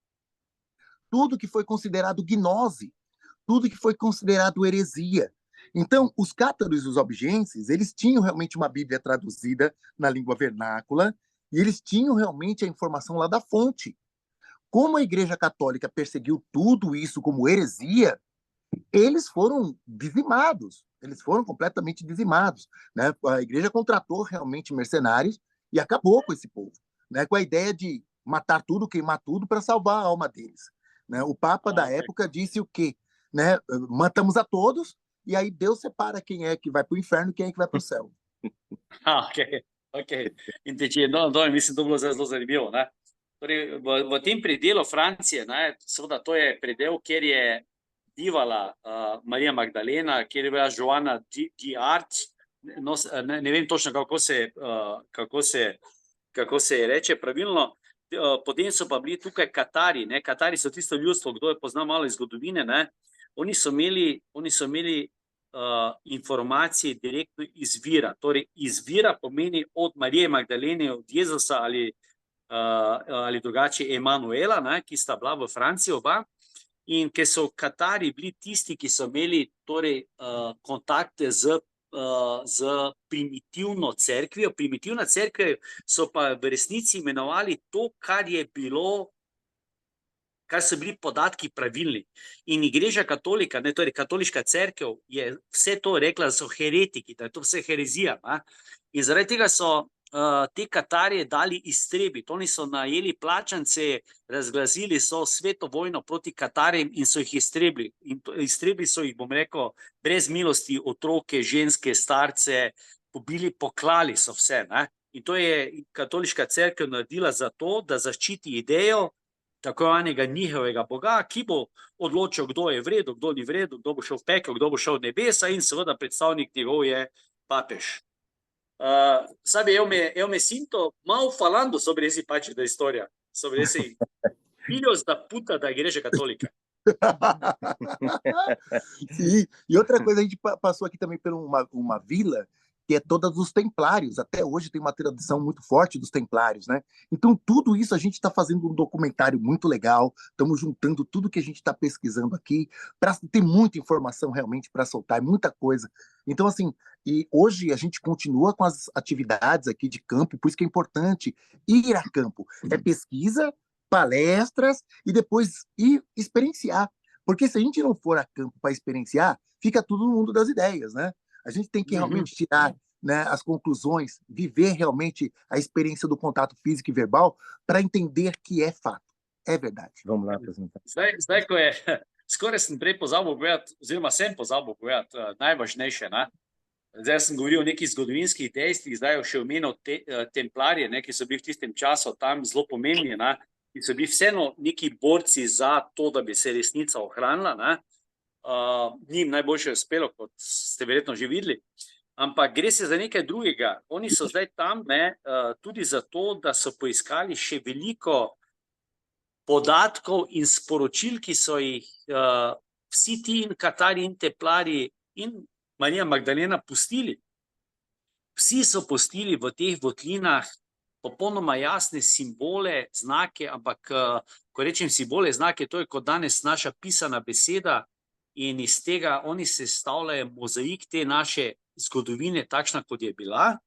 Tudo que foi considerado gnose, tudo que foi considerado heresia. Então, os cátaros e os albigenses, eles tinham realmente uma Bíblia traduzida na língua vernácula e eles tinham realmente a informação lá da fonte. Como a Igreja Católica perseguiu tudo isso como heresia, eles foram dizimados, eles foram completamente dizimados. Né? A igreja contratou realmente mercenários e acabou com esse povo, né? Com a ideia de matar tudo, queimar tudo para salvar a alma deles. Né? O Papa da época disse o quê? Né? Matamos a todos e aí Deus separa quem é que vai para o inferno e quem é que vai para o céu. Ok. Entendi. Então, mislim, to bilo zelo zanimivo. Ne? Torej, v tem predelu Francije, ne, seveda to je predel, kjer je bivala Marija Magdalena, kjer je bila Joana d'Arc, no, ne vem točno, kako se reče pravilno. Potem so pa bili tukaj Katari. Ne? Katari so tisto ljudstvo, kdo je poznal malo iz zgodovine. Ne? Oni so imeli informacije direktno izvira. Torej, izvira pomeni od Marije Magdalene, od Jezusa ali drugače Emanuela, ne, ki sta bila v Franciji oba, in ker so Katari bili tisti, ki so imeli torej, kontakte z primitivno cerkvijo. Primitivna cerkev so pa v resnici imenovali to, kar je bilo, kar so bili podatki pravilni. In Igreja Katolika, ne, torej katoliška cerkev, je vse to rekla, da so heretiki, da je to vse herezija. Ne? In zaradi tega so te Katarje dali iztrebiti. Oni so najeli plačance, razglasili so sveto vojno proti Katarjem in so jih iztrebili. In iztrebili so jih, bom rekel, brez milosti, otroke, ženske, starce, pobili, poklali so vse. Ne? In to je katoliška cerkev naredila zato, da zaščiti idejo tako imenovanega njihovega Boga, ki bo odločil, kdo je v redu, kdo ni v redu, kdo bo šel v pekel, kdo bo šel v nebesa, in seveda predstavnik njegov je papež. Sabe, eu me sinto mal falando sobre esse parte da história, sobre esse filhos da puta da Igreja Católica. Sim. E outra coisa, a gente passou aqui também por uma vila que é toda dos templários. Até hoje tem uma tradição muito forte dos templários, né? Então, tudo isso a gente está fazendo um documentário muito legal, estamos juntando tudo que a gente está pesquisando aqui, para ter muita informação realmente para soltar, muita coisa. Então, assim, e hoje a gente continua com as atividades aqui de campo, por isso que é importante ir a campo. É pesquisa, palestras e depois ir experienciar. Porque se a gente não for a campo para experienciar, fica tudo no mundo das ideias, né? A gente tem que realmente tirar, né, as conclusões, viver realmente a experiência do contato físico e verbal para entender que é fato, é verdade. Vamos lá apresentar. Zdaj, ko je, skoraj sem prej pozabil povedati, oziroma sem pozabil povedati najvažnejše. Ne? Zdaj sem govoril o nekih zgodovinskih dejstvih, zdaj je še omenil templarje, ne, ki so bili v tistem času tam zelo pomembni, ne, ki so bili vseeno neki borci za to, da bi se resnica ohranila. Ne. Njim najboljše je uspelo, kot ste verjetno že videli, ampak gre se za nekaj drugega. Oni so zdaj tam, ne, tudi zato, da so poiskali še veliko podatkov in sporočil, ki so jih vsi ti in Katari in Templari in Marija Magdalena pustili. Vsi so pustili v teh votlinah popolnoma jasne simbole, znake, ampak ko rečem simbole, znake, to je kot danes naša pisana beseda in iz tega oni sestavljajo mozaik te naše zgodovine, takšna, kot je bila,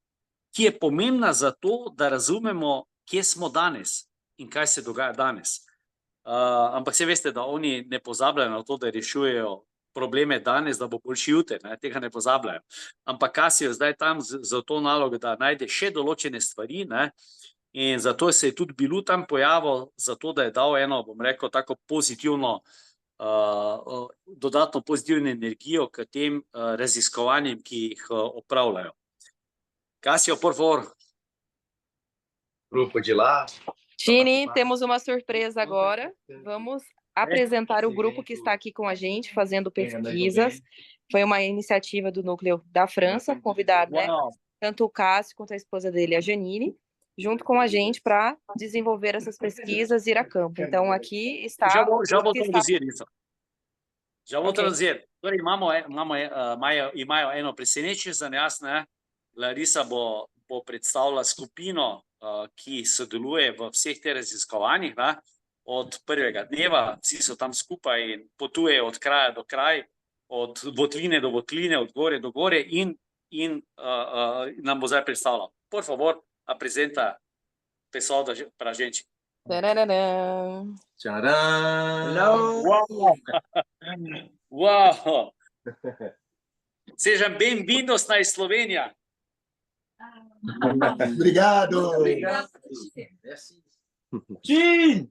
ki je pomembna zato, da razumemo, kje smo danes in kaj se dogaja danes. Ampak se veste, da oni ne pozabljajo na to, da rešujejo probleme danes, da bo boljši jutri, tega ne pozabljajo. Ampak Kasijo zdaj tam za to nalogo, da najde še določene stvari, in zato se je tudi Bilu tam pojavil, zato da je dal eno, bom rekel, tako pozitivno, dodatno pozitivno energijo k tem raziskovanjem, ki jih opravljajo. Cássio, por favor. Grupo de lá. Tini, temos uma surpresa agora. Vamos apresentar o grupo que está aqui com a gente, fazendo pesquisas. Foi uma iniciativa do núcleo da França, convidado, né, tanto o Cássio quanto a esposa dele, a Janine, junto com a gente para desenvolver essas pesquisas e ir a campo. Então, aqui está... Já vou traduzir isso. Já vou traduzir. Torej, imajo eno presenečenje za nas, Larisa bo predstavila skupino, ki sodeluje v vseh teh raziskovanjih, od prvega dneva, vsi so tam skupaj in potujejo od kraja do kraja, od votline do votline, od gore do gore in nam bo zdaj predstavila. Por favor, apresenta pessoal para a gente. Tcharam! Uau! Sejam bem-vindos na Eslovênia. Obrigado! Tim!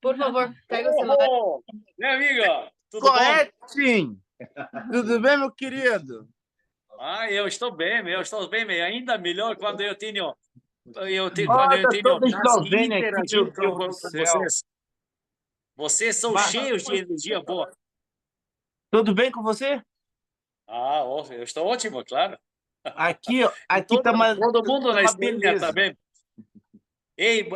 Por favor, pega o celular. Meu amigo, tudo Qual bom? é, Tim? Tudo bem, meu querido? Eu estou bem, ainda melhor quando eu tenho Olha, toda a Eslovênia aqui, interagir meu com Deus do céu. vocês. Vocês são cheios de energia boa. Tudo bem com você? Eu estou ótimo, claro. Aqui, ó, aqui tá uma, todo mundo tá na uma Eslovênia beleza. também. Ei,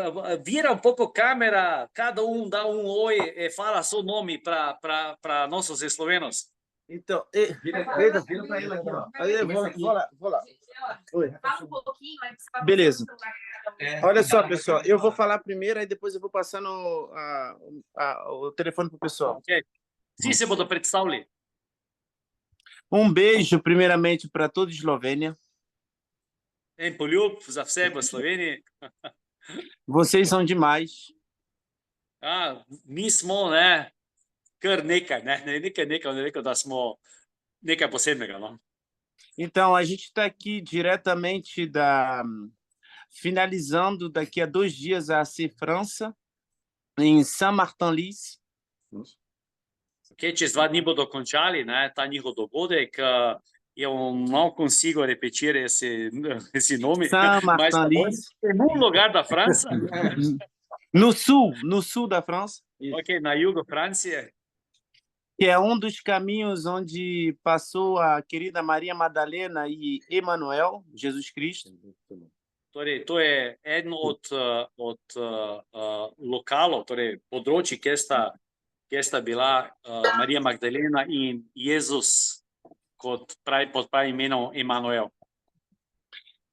vira um pouco a câmera, cada um dá um oi e fala seu nome para nossos eslovenos. Então, vira para ele aqui, ó. Aí, vou lá. Oi. Fala um pouquinho, aí você vai... Beleza. Olha só, pessoal, eu vou falar primeiro, aí depois eu vou passando o telefone pro pessoal. Ok. Sim, se bodo predstavili. Beijo, primeiramente, para toda a Eslovênia. En poljub za vse v Sloveniji. Vocês são demais. Mi smo, kar nekaj, nekaj, on je rekel, da smo nekaj posebnega, no. Então, a gente está aqui diretamente finalizando daqui a 2 dias a AC França, em Saint-Martin-Lys. Ok, čez 2 dni bodo končali, ta njihov dogodek. Eu não consigo repetir esse nome. Saint-Martin-Lys. Mas em um lugar da França. No sul da França. Ok, na jugo França. Que é dos caminhos onde passou a querida Maria Madalena e Emanuel, Jesus Cristo. Torej, to je eden od lokalov, torej področji, kjer sta bila Marija Magdalena in Jezus pod pravim imenom Emanuel.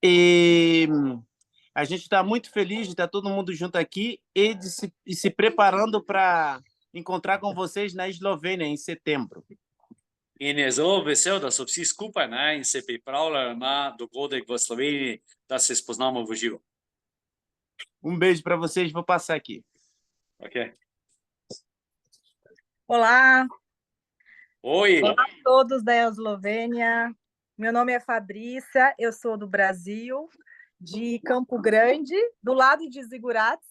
E a gente está muito feliz de estar todo mundo junto aqui e se preparando para encontrar com vocês na Eslovênia em setembro. In je zelo vesel, da so vsi skupaj in se pripravljajo na dogodek v Sloveniji, da se spoznamo v živo. Beijo para vocês, vou passar aqui. Ok. Olá. Oi. Olá a todos da Eslovênia. Meu nome é Fabrícia, eu sou do Brasil, de Campo Grande, do lado de Zigurates.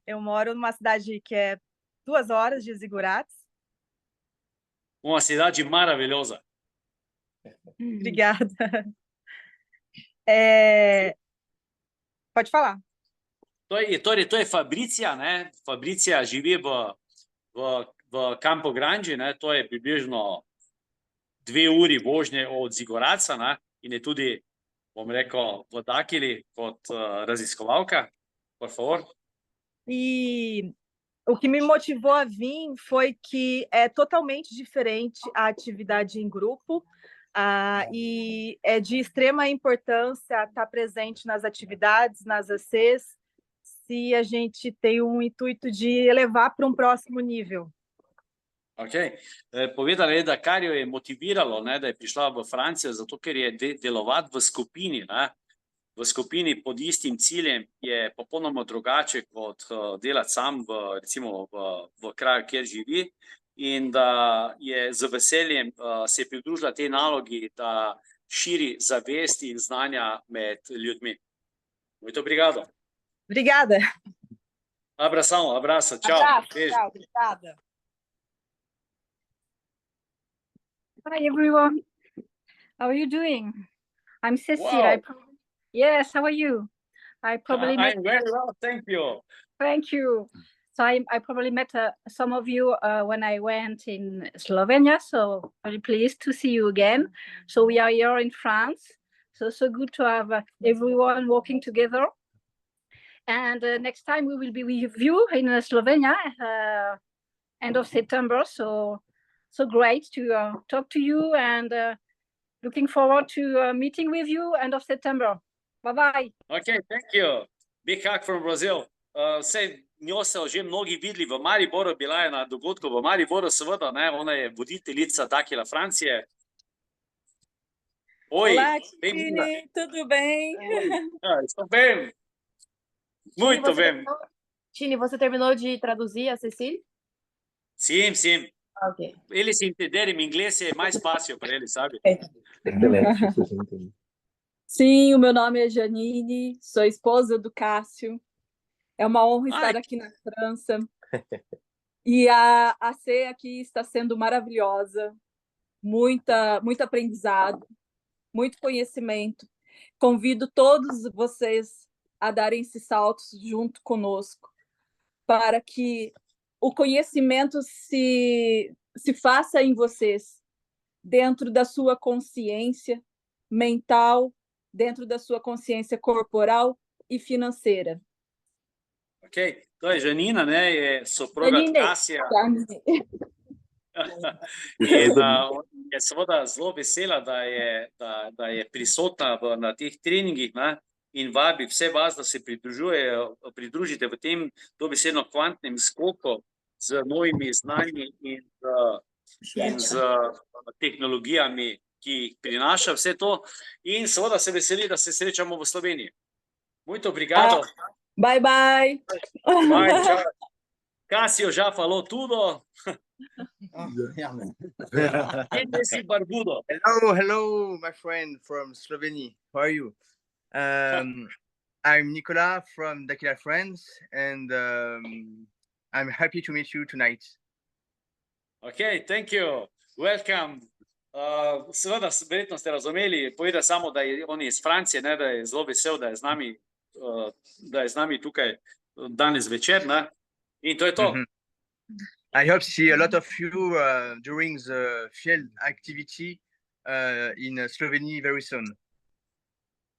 Eu moro numa cidade que é 2 horas de Zigurates. Uma cidade maravilhosa. Obrigada. Pode falar. Torej, to je Fabrícia, Fabrícia živi v Campo Grande, to je približno 2 uri vožnje od Zigorata, in je tudi, bom rekel, v Dakili kot raziskovalka. Por favor. E o que me motivou a vir foi que é totalmente diferente a atividade em grupo. E é de extrema importância estar presente nas atividades, nas ACs, se a gente tem um intuito de elevar para um próximo nível. Okay. Povedala je, da kar jo je motiviralo, ne, da je prišla v Francijo, zato ker je delovati v skupini, ne, v skupini pod istim ciljem je popolnoma drugače kot delati sam recimo v kraju, kjer živi, in da je z veseljem se pridružila tej nalogi, da širi zavest in znanja med ljudmi. Muito obrigado. Obrigada. Abraço, tchau. Beijo. Tchau, obrigada. Hi everyone, how are you doing? I'm Cecile. Wow. Yes, how are you? I probably met. I'm very well, thank you. Thank you. So I probably met some of you when I went in Slovenia. So very pleased to see you again. So we are here in France. So good to have everyone working together. And next time we will be with you in Slovenia, end of September. So great to talk to you, and looking forward to meeting with you end of September. Bye-bye. Okay, thank you. Big hug from Brazil. Sej njo so že mnogi videli v Mariboru, bila je na dogodku v Mariboru, seveda, ne, ona je voditeljica Dakila Francije. Oi, olá, Tine, tudo bem? Estou bem. Muito bem. Tine, você terminou de traduzir a Cecília? Sim, sim. Ok. Eles se entenderem inglês é mais fácil para eles, sabe? Sim, o meu nome é Janine, sou esposa do Cássio. É uma honra estar aqui na França. E a AC aqui está sendo maravilhosa. Muito aprendizado, muito conhecimento. Convido todos vocês a darem esses saltos junto conosco, para que o conhecimento se faça em vocês, dentro da sua consciência mental, dentro da sua consciência corporal e financeira. Ok, to je Janina, ne, je soproga Kasija. Je seveda zelo vesela, da je prisotna na teh treningih, ne, in vabi vse vas, da se pridružite v tem dobesedno kvantnem skoku z novimi znanji in z tehnologijami, ki jih prinaša vse to, in seveda se veseli, da se srečamo v Sloveniji. Muito obrigado. Bye, bye. Bye, tchau. Cássio já falou tudo. Hello, my friend from Slovenia. How are you? I'm Nicolas from Dakila, France, and I'm happy to meet you tonight. Okay, thank you. Welcome. Seveda, verjetno ste razumeli, poveda samo, da je on iz Francije, ne, da je zelo vesel, da je z nami tukaj danes večer, ne? In to je to. I hope to see a lot of you during the field activity in Slovenia very soon.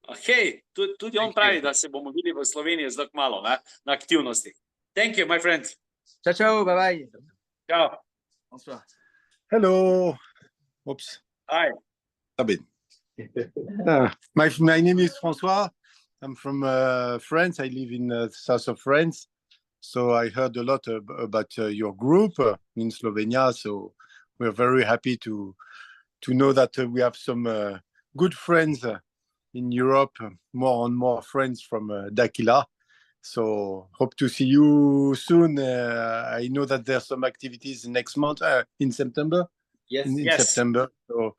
Okay, tudi on pravi, da se bomo videli v Sloveniji zelo kmalu, ne, na aktivnosti. Thank you, my friend. Ciao, ciao, bye bye. Ciao. Bonsoir. Hello. Oops. Hi. My name is François. I'm from France. I live in the south of France. So I heard a lot about your group in Slovenia. So we're very happy to know that we have some good friends in Europe, more and more friends from Dakila. So hope to see you soon. I know that there's some activities next month in September. Yes. In September. So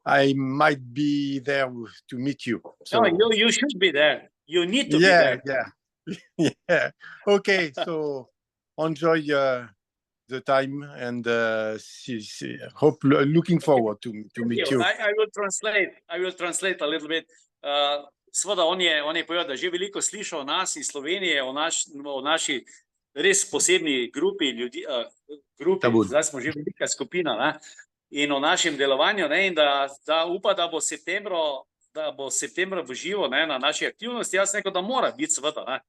I might be there to meet you. So No, you should be there. You need to be there. Yeah. Okay. So enjoy the time and looking forward to meet you. I will translate a little bit. Seveda, on je povedal, da že veliko slišal o nas iz Slovenije, o naši res posebni grupi ljudi, zdaj smo že velika skupina, ne, in o našem delovanju, ne, in da upa, da bo septembra v živo, ne, na naši aktivnosti. Jaz rekel, da mora biti, seveda, ne.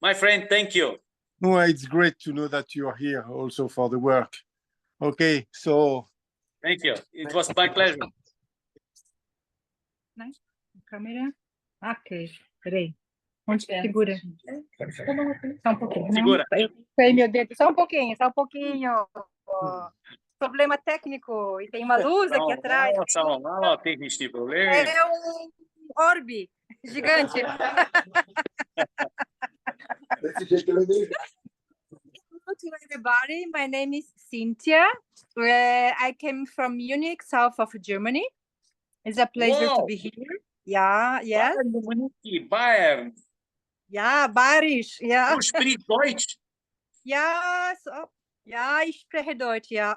My friend, thank you. No, it's great to know that you're here also for the work. Okay, so thank you. It was my pleasure. Né? Câmera. Ok, peraí. Onde que segura? Só um pouquinho. Segura. Eu sei, meu dedo. Só um pouquinho, só um pouquinho. Ó, problema técnico. E tem uma luz aqui atrás. Malo tehnični problem. É um orbe gigante. Hello to everybody. My name is Cynthia. I came from Munich, south of Germany. It's a pleasure to Wow. be here. Yeah, yes. Bayern. Ja, bayerisch, ja. Du sprichst Deutsch. Ja, so. Ja, ich spreche Deutsch, ja.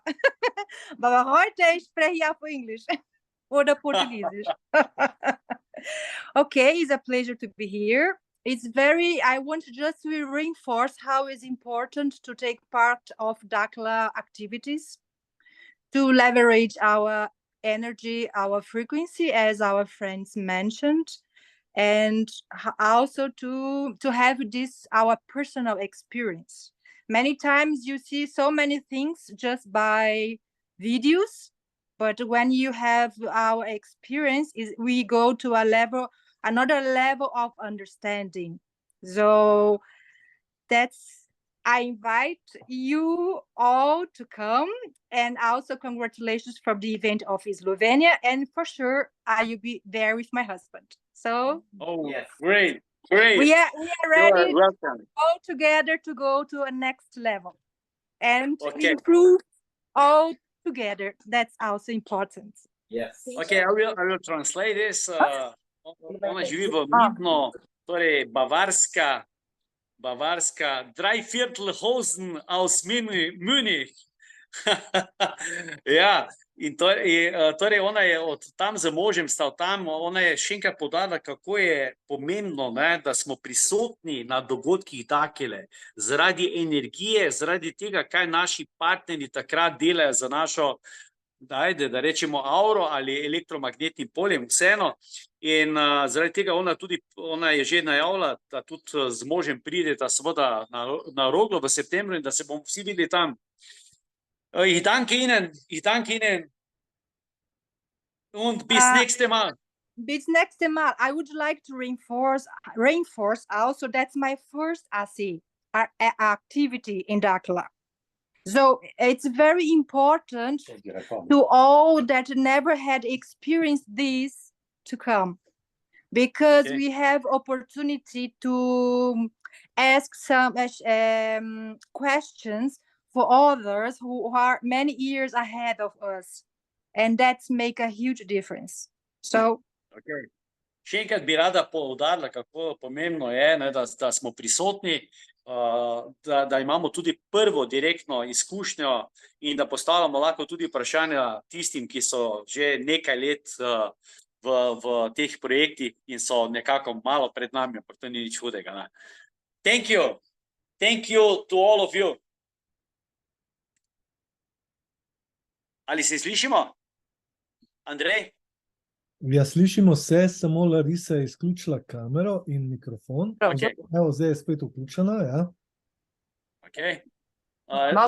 Aber heute ich spreche ich auf Englisch oder Portugiesisch. Okay, it's a pleasure to be here. I want just to reinforce how it's important to take part of DACLA activities to leverage our energy, our frequency, as our friends mentioned, and also to have this our personal experience. Many times you see so many things just by videos, but when you have our experience, we go to another level of understanding. So I invite you all to come, and also congratulations for the event of Slovenia, and for sure I will be there with my husband. So yes. Great. we are ready to Welcome. go together to go to a next level and improve all together. That's also important. Yes. Okay, I will translate this. Ona živi v Münchnu, torej Bavarska, Dreiviertelhosen aus Münich. Ja, in torej ona je od tam z možem stal tam, ona je še enkrat poudarila, kako je pomembno, ne, da smo prisotni na dogodkih takele, zaradi energije, zaradi tega, kaj naši partnerji takrat delajo za našo, da rečemo auro ali elektromagnetnim poljem, vseeno. In zaradi tega ona je že najavila, da tudi z možem prideta seveda na Roglo v septembru in da se bomo vsi videli tam. Ich danke Ihnen und bis nächste Mal. Bis nächste Mal. I would like to reinforce also that's my first activity in DACLA. So it's very important to all that never had experienced this to come, because we have opportunity to ask some questions for others who are many years ahead of us, and that's make a huge difference. So Še enkrat bi rada poudarila, kako pomembno je, ne, da smo prisotni, da imamo tudi prvo direktno izkušnjo in da postavljamo lahko tudi vprašanja tistim, ki so že nekaj let v teh projektih in so nekako malo pred nami, ampak to ni nič hudega. Ne. Thank you to all of you. Ali se slišimo? Andrej? Ja, slišimo se, samo Larisa je izključila kamero in mikrofon. Evo, zdaj je spet vključena, ja.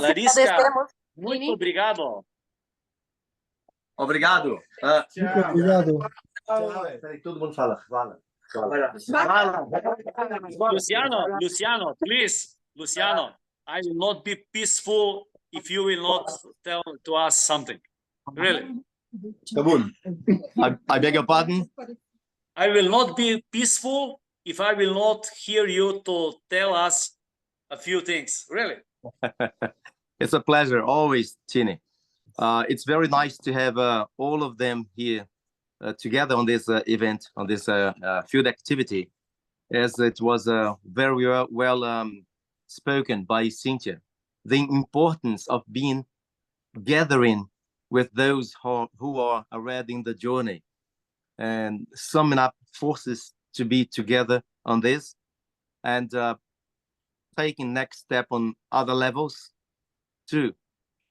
Larisa, muito obrigado. Obrigado. Obrigado. Peraí, todo mundo fala. Fala. Luciano, please. Luciano, I will not be peaceful if you will not tell to us something. Really. Kabul. I beg your pardon? I will not be peaceful if I will not hear you to tell us a few things. Really. It's a pleasure, always, Tine. It's very nice to have all of them here together on this event, on this field activity, as it was very well spoken by Cynthia. The importance of being gathering with those who are already in the journey and summing up forces to be together on this and taking next step on other levels too,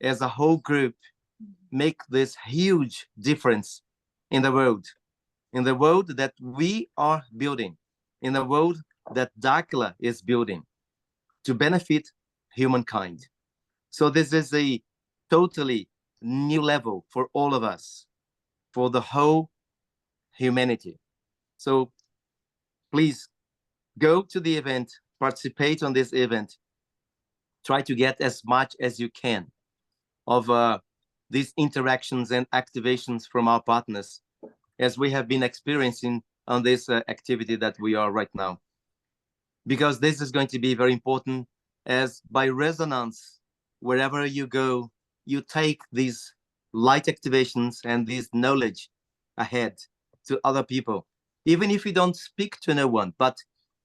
as a whole group, make this huge difference in the world that we are building, in the world that DACLA is building to benefit humankind. So this is a totally new level for all of us, for the whole humanity. So please go to the event, participate on this event, try to get as much as you can of these interactions and activations from our partners, as we have been experiencing on this activity that we are right now. Because this is going to be very important, as by resonance, wherever you go, you take these light activations and this knowledge ahead to other people. Even if you don't speak to no one, but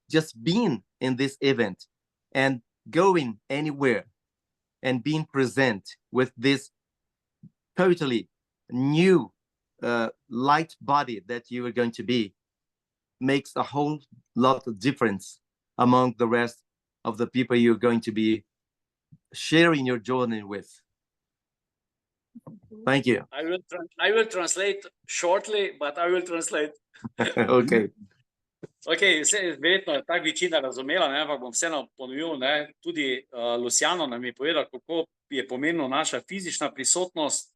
just being in this event and going anywhere and being present with this totally new light body that you are going to be makes a whole lot of difference among the rest of the people you're going to be sharing your journey with. Thank you. I will translate shortly, but I will translate. Okay. Ok, verjetno je tako večina razumela, ne, ampak bom vseeno ponovil, ne, tudi Luciano nam je povedal, kako je pomembna naša fizična prisotnost.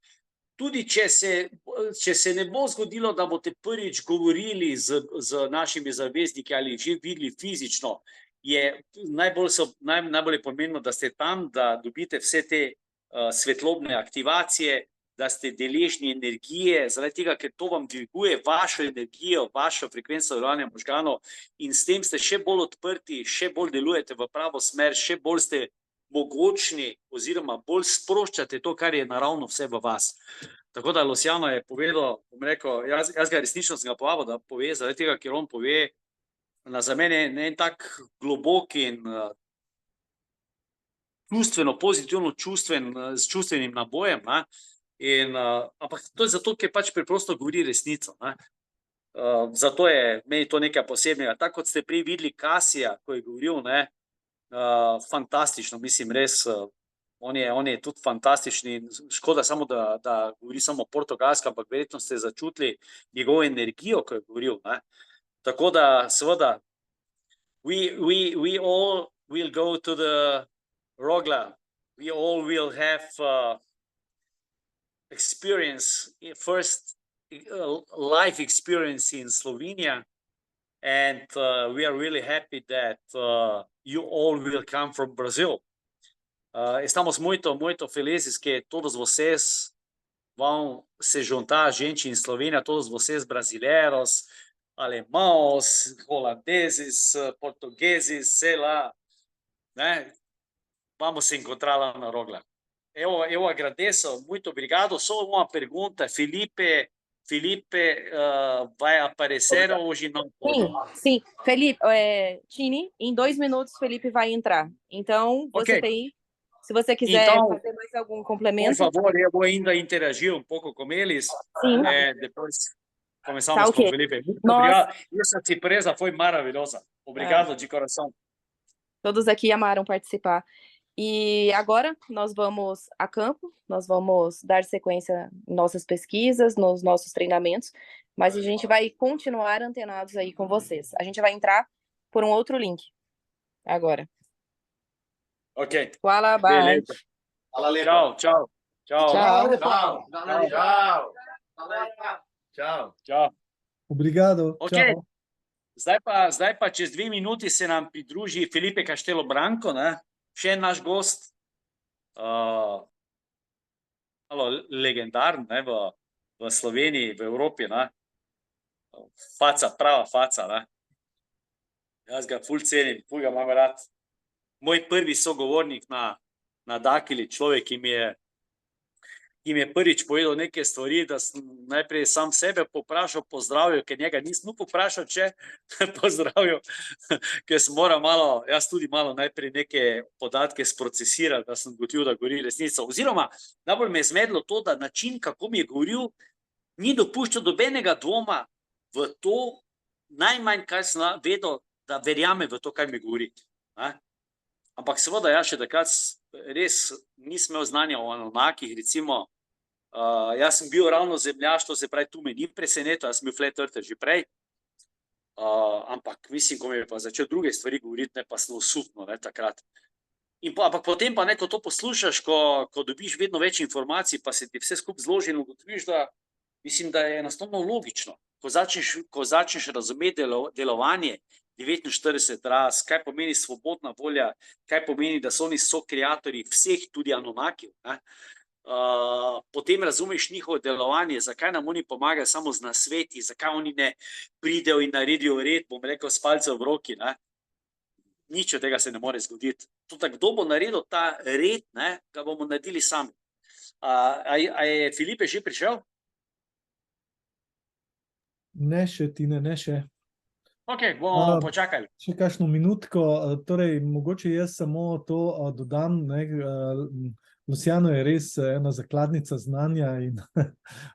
Tudi če se ne bo zgodilo, da boste prvič govorili z našimi zavezniki ali že videli fizično, je najbolj pomembno, da ste tam, da dobite vse te svetlobne aktivacije, da ste deležni energije, zaradi tega, ker to vam dviguje vašo energijo, vašo frekvenco delovanja možganov in s tem ste še bolj odprti, še bolj delujete v pravo smer, še bolj ste mogočni oziroma bolj sproščate to, kar je naravno vse v vas. Tako da Luciano je povedal, bom rekel, jaz ga resnično sem ga povabil, da pove, zaradi tega, ker on pove, za mene en tak globok in čustveno, pozitivno s čustvenim nabojem, ne? Ampak to je zato, ker pač preprosto govori resnico. Ne? Zato je meni to nekaj posebnega. Tako kot ste prej videli Kasija, ko je govoril, ne? Fantastično, mislim res, on je tudi fantastični, škoda samo, da govori samo portugalsko, ampak verjetno ste začutili njegovo energijo, ko je govoril. Ne? Tako da seveda, we all will go to the Rogla, we all will have first life experience in Slovenia, and we are really happy that you all will come from Brazil. Estamos muito felizes que todos vocês vão se juntar a gente em Eslovênia, todos vocês brasileiros, alemãos, holandeses, portugueses, sei lá, né? Vamos se encontrar lá na Rogla. Eu agradeço, muito obrigado. Só uma pergunta, Felipe vai aparecer ou hoje não pode? Sim. Felipe, Tini, em 2 minutos Felipe vai entrar. Então, você tem, se você quiser fazer mais algum complemento. Por favor, eu vou ainda interagir um pouco com eles. Sim. Depois começamos com o Felipe. Muito obrigado. Essa surpresa foi maravilhosa. Obrigado de coração. Todos aqui amaram participar. E agora nós vamos a campo, nós vamos dar sequência em nossas pesquisas, nos nossos treinamentos, mas a gente vai continuar antenados aí com vocês. A gente vai entrar por um outro link agora. Ok. Fala, bye. Tchau, tchau. Tchau. Tchau. Tchau. Obrigado. Ok. Tchau. Zdaj pa čez 2 minuti se nam pridruži Felipe Castelo Branco, ne? Še en naš gost, legendaren, ne, v Sloveniji, v Evropi, ne. Prava faca, ne. Jaz ga ful cenim, ful ga imam rad. Moj prvi sogovornik na Dakili, človek, ki mi je prvič povedal neke stvari, da sem najprej sam sebe poprašal, pozdravil, ker njega nisem poprašal, če pozdravil, ker sem moral jaz tudi malo najprej neke podatke sprocesirati, da sem gotovil, da govori resnico. Oziroma, najbolj me je zmedlo to, da način, kako mi je govoril, ni dopuščal nobenega dvoma v to, najmanj, kar sem vedel, da verjame v to, kar mi govori. Ampak seveda, jaz še takrat res nisem imel znanja o Anunnakih, recimo, jaz sem bil ravno zemljaštvo, se pravi, tu me ni presenetil, jaz sem bil flat earther že prej, ampak mislim, ko mi je pa začel druge stvari govoriti, ne, pa sem osupno, ne, takrat. Ampak potem pa, ne, ko to poslušaš, ko dobiš vedno več informacij, pa se ti vse skupaj zloži in ugotoviš, da mislim, da je enostavno logično. ko začneš razumeti delovanje 49 ras, kaj pomeni svobodna volja, kaj pomeni, da so oni sokreatorji vseh, tudi Anunnakijev, ne? Potem razumeš njihovo delovanje, zakaj nam oni pomagajo samo z nasveti, zakaj oni ne pridejo in naredijo red, bom rekel, s palcem v roki, ne? Nič od tega se ne more zgoditi. Tudi kdo bo naredil ta red, ne, ga bomo naredili sami. A je Filipe že prišel? Ne še, Tine, ne še. Ok, bomo počakali. Še kakšno minutko, torej mogoče jaz samo to dodam, ne, Luciano je res ena zakladnica znanja in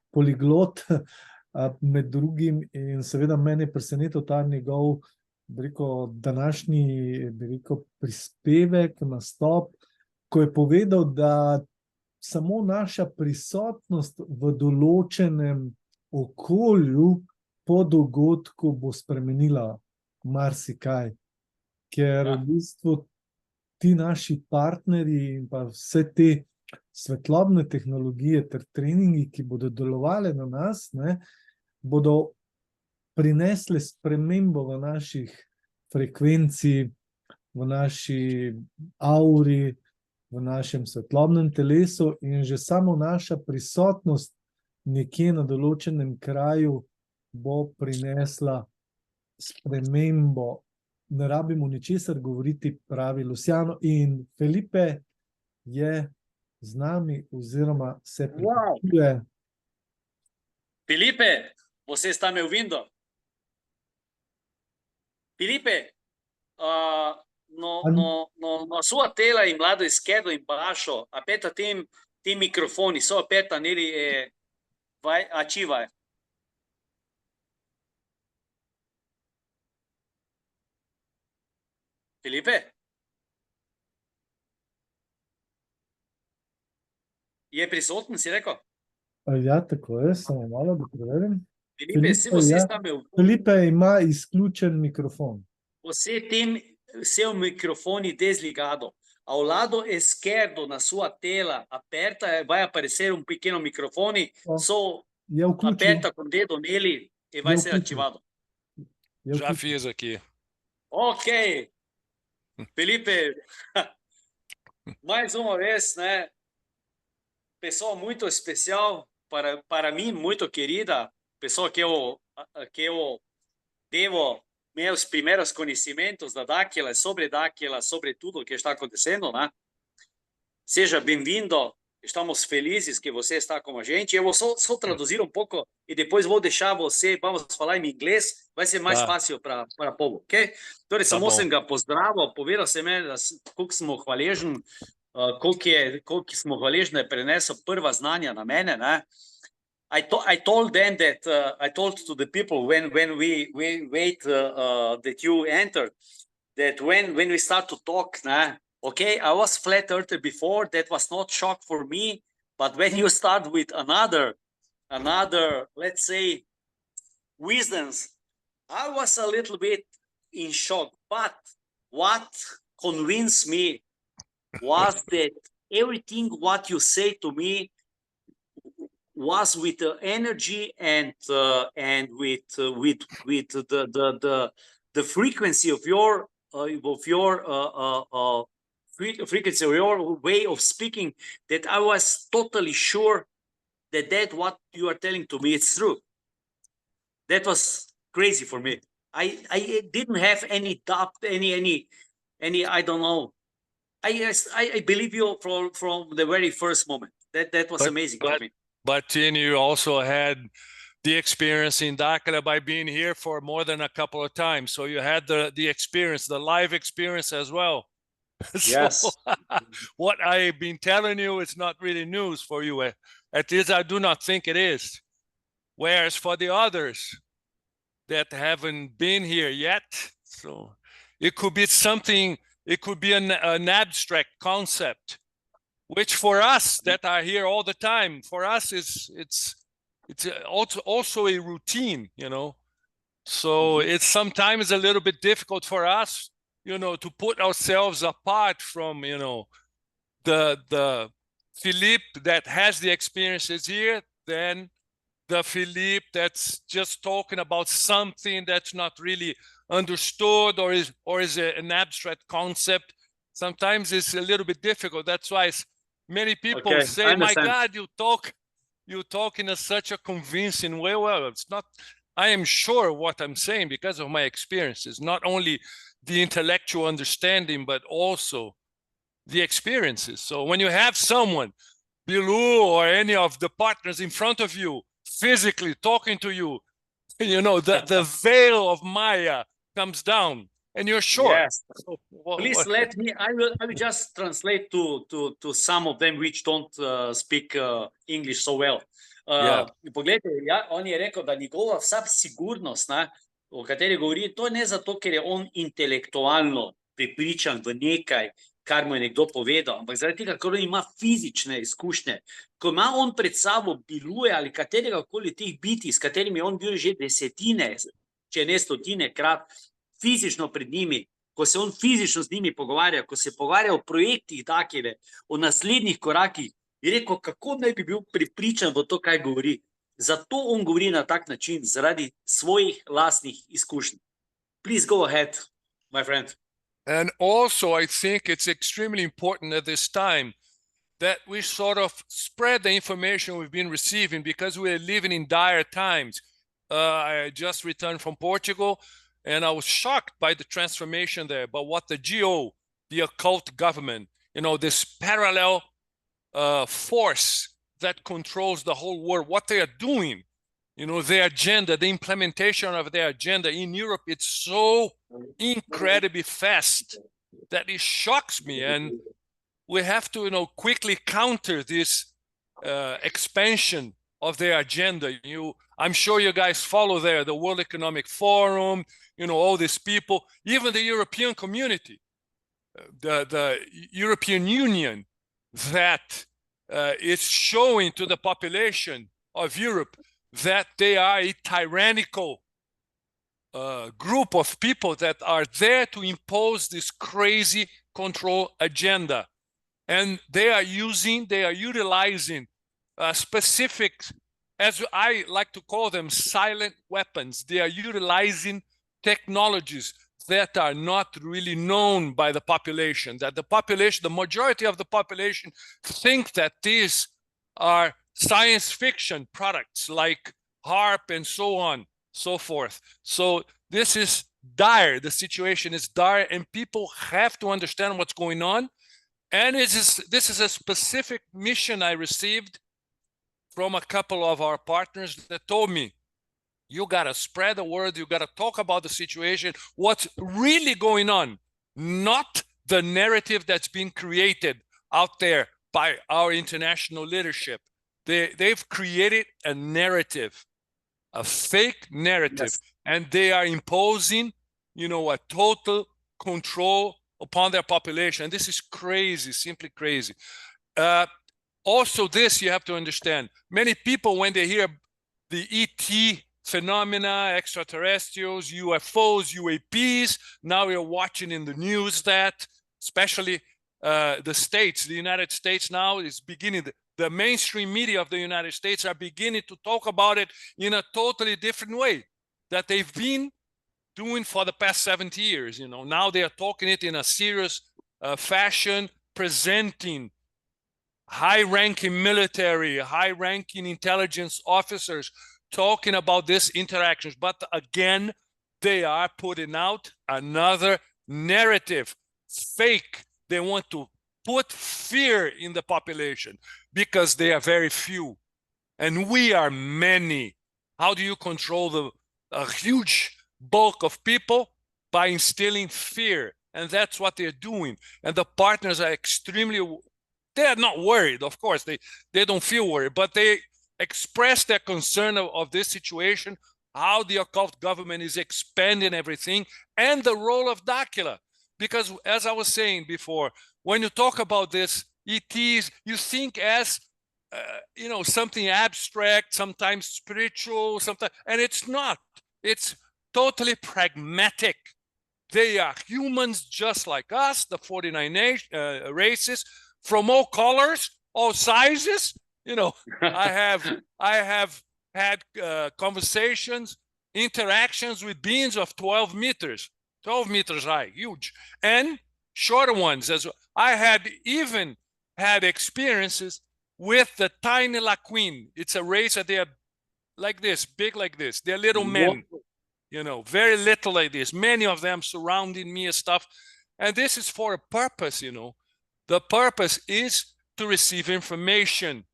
poliglot med drugim in seveda mene je presenetil ta njegov, bi rekel, današnji, bi rekel, prispevek, nastop, ko je povedal, da samo naša prisotnost v določenem okolju po dogodku bo spremenila marsikaj, ker v bistvu ti naši partnerji in pa vse te svetlobne tehnologije ter treningi, ki bodo delovali na nas, ne, bodo prinesle spremembo v naših frekvenciji, v naši auri, v našem svetlobnem telesu in že samo naša prisotnost nekje na določenem kraju bo prinesla spremembo. Ne rabimo ničesar govoriti, pravi Luciano, in Felipe je z nami oziroma se priključuje. Felipe, você está me ouvindo? Felipe, na sua tela em lado esquerdo embaixo, aperta tem microfone, só aperta nele, vai, ativa. Felipe? Je prisoten, si rekel? Ja, tako je, samo malo, da preverim. Felipe, se você está me ouvindo? Felipe ima izključen mikrofon. Você tem seu microfone desligado. Ao lado esquerdo na sua tela, aperta, vai aparecer um pequeno microfone, só aperta com o dedo nele e vai ser ativado. Já fiz aqui. Ok. Felipe, mais uma vez, né? Pessoa muito especial, para mim, muito querida, pessoa que eu devo meus primeiros conhecimentos da Dáquila, sobre tudo o que está acontecendo, né? Seja bem-vindo, estamos felizes que você está com a gente. Eu vou só traduzir um pouco e depois vou deixar você, vamos falar em inglês, vai ser mais fácil para o povo, ok? Torej, samo sem ga pozdravil, povedal sem me, koliko smo hvaležni, koliko smo hvaležni, da je prenesel prva znanja na mene, ne? I told them that I told to the people when we wait that you enter, that when we start to talk, okay, I was flat earther before, that was not shock for me, but when you start with another, let's say, wisdoms, I was a little bit in shock. But what convinced me was that everything what you say to me was with the energy and with the frequency of your frequency of your way of speaking, that I was totally sure that what you are telling to me is true. That was crazy for me. I didn't have any doubt, any I don't know. I believe you from the very first moment. That was amazing for me. But Tini, you also had the experience in Dakar by being here for more than a couple of times. So you had the experience, the live experience as well. Yes. So, what I've been telling you, it's not really news for you. At least I do not think it is. Whereas for the others that haven't been here yet, so it could be something, it could be an abstract concept, which for us that are here all the time, for us it's also a routine, you know. So it's sometimes a little bit difficult for us, you know, to put ourselves apart from, you know, the Philippe that has the experiences here, then the Philippe that's just talking about something that's not really understood or is an abstract concept. Sometimes it's a little bit difficult. That's why many people Okay, I say, "My understand. God, you talk in such a convincing way." Well, it's not. I am sure what I'm saying because of my experiences, not only the intellectual understanding, but also the experiences. So when you have someone, Bilou or any of the partners in front of you, physically talking to you, you know, the veil of Maya comes down and you're sure. Yes. Please let me, I will just translate to some of them which don't speak English so well. Poglejte, on je rekel, da njegova vsa sigurnost, ne, o kateri govori, to ne zato, ker je on intelektualno prepričan v nekaj, kar mu je nekdo povedal, ampak zaradi tega, ker on ima fizične izkušnje. Ko ima on pred sabo Biluje ali katerega koli teh biti, s katerimi je on bil že desetine, če ne stotine krat, fizično pred njimi, ko se on fizično z njimi pogovarja, ko se pogovarja o projektih Dakile, o naslednjih korakih, je rekel, kako naj bi bil prepričan v to, kaj govori. Zato on govori na tak način, zaradi svojih lastnih izkušenj. Please go ahead, my friend. And also, I think it's extremely important at this time that we sort of spread the information we've been receiving because we're living in dire times. I just returned from Portugal, and I was shocked by the transformation there, but what the GO, the occult government, you know, this parallel force that controls the whole world, what they are doing, you know, their agenda, the implementation of their agenda in Europe, it's so incredibly fast that it shocks me. And we have to, you know, quickly counter this expansion of their agenda. I'm sure you guys follow there, the World Economic Forum, you know, all these people, even the European community, the European Union, that is showing to the population of Europe that they are a tyrannical group of people that are there to impose this crazy control agenda. And they are utilizing specific, as I like to call them, silent weapons. They are utilizing technologies that are not really known by the population, that the majority of the population think that these are science fiction products like HARP and so on, so forth. So this is dire. The situation is dire, and people have to understand what's going on. And this is a specific mission I received from a couple of our partners that told me, you got to spread the word, you got to talk about the situation, what's really going on, not the narrative that's been created out there by our international leadership. They've created a narrative, a fake narrative, yes. And they are imposing, you know, a total control upon their population. And this is crazy, simply crazy. Also, this you have to understand. Many people, when they hear the ET phenomena, extraterrestrials, UFOs, UAPs, now we're watching in the news that, especially the States, the United States now is beginning, the mainstream media of the United States are beginning to talk about it in a totally different way that they've been doing for the past 70 years. You know, now they are talking it in a serious fashion, presenting high-ranking military, high-ranking intelligence officers talking about these interactions. But again, they are putting out another narrative, fake. They want to put fear in the population because they are very few and we are many. How do you control a huge bulk of people? By instilling fear. And that's what they're doing. And the partners are they are not worried, of course, they don't feel worried, but they express their concern of this situation, how the occult government is expanding everything, and the role of Dakila. Because as I was saying before, when you talk about this ETs, you think as you know, something abstract, sometimes spiritual, sometimes, and it's not. It's totally pragmatic. They are humans just like us, the 49 races, from all colors, all sizes. You know, I have had conversations, interactions with beings of 12 meters high, huge, and shorter ones as well. I had even had experiences with the tiny laquin. It's a race that they are like this, big like this. They're little men, you know, very little like this. Many of them surrounding me and stuff. And this is for a purpose, you know. The purpose is to receive information,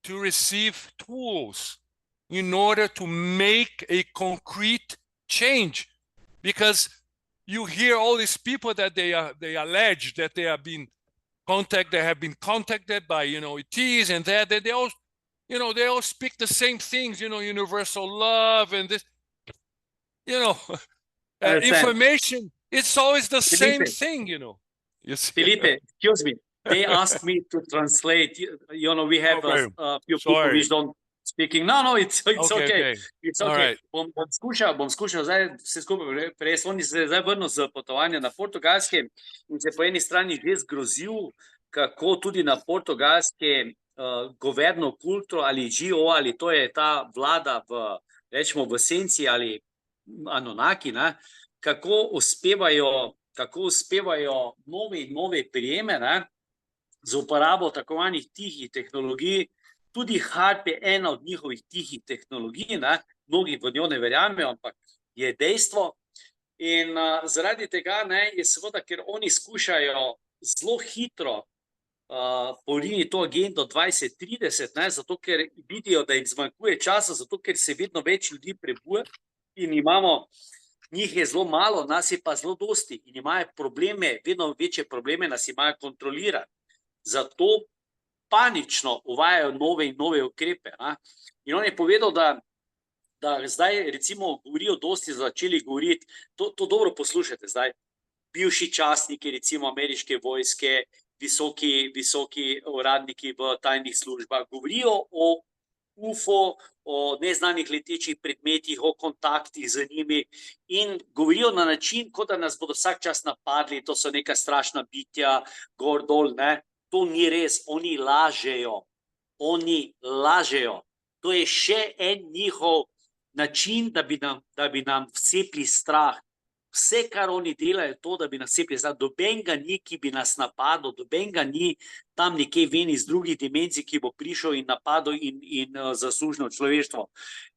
to receive tools in order to make a concrete change. Because you hear all these people that they allege that they have been contacted by, you know, ETs and that they all, you know, they all speak the same things, you know, universal love and this, you know, information. It's always the same thing, you know. You see? Felipe, excuse me. They asked me to translate. You know, we have a few people which don't speaking. No, it's okay. It's okay. Right. Bom skušal zdaj vse skupaj prejesti. On se zdaj vrnil z potovanja na Portugalskem in se po eni strani že zgrozil, kako tudi na Portugalskem governo kulturo ali GO, ali to je ta vlada v, rečemo, v senci ali Anunnaki, ne, kako uspevajo nove prijeme, ne, z uporabo tako zvanih tihih tehnologij. Tudi HARP je ena od njihovih tihih tehnologij, ne, mnogi v njo ne verjamejo, ampak je dejstvo. In zaradi tega, ne, je seveda, ker oni skušajo zelo hitro poriniti to agendo 2030, ne, zato ker vidijo, da jim zmanjkuje časa, zato ker se vedno več ljudi prebuja in njih je zelo malo, nas je pa zelo dosti in imajo probleme, vedno večje probleme nas imajo kontrolirati. Zato panično uvajajo nove ukrepe. Ne? In on je povedal, da zdaj recimo govorijo, dosti začeli govoriti, to dobro poslušajte zdaj, bivši častniki recimo ameriške vojske, visoki uradniki v tajnih službah, govorijo o UFO, o neznanih letečih predmetih, o kontaktih z njimi in govorijo na način, kot da nas bodo vsak čas napadli, to so neka strašna bitja, gor dol, ne. To ni res, oni lažejo. To je še en njihov način, da bi nam vcepili strah. Vse, kar oni delajo, je to, da bi nas vcepili strah. Dobenega ni, ki bi nas napadel, dobenega ni tam nekje ven iz drugih dimenzij, ki bo prišel in napadel in zaslužil človeštvo.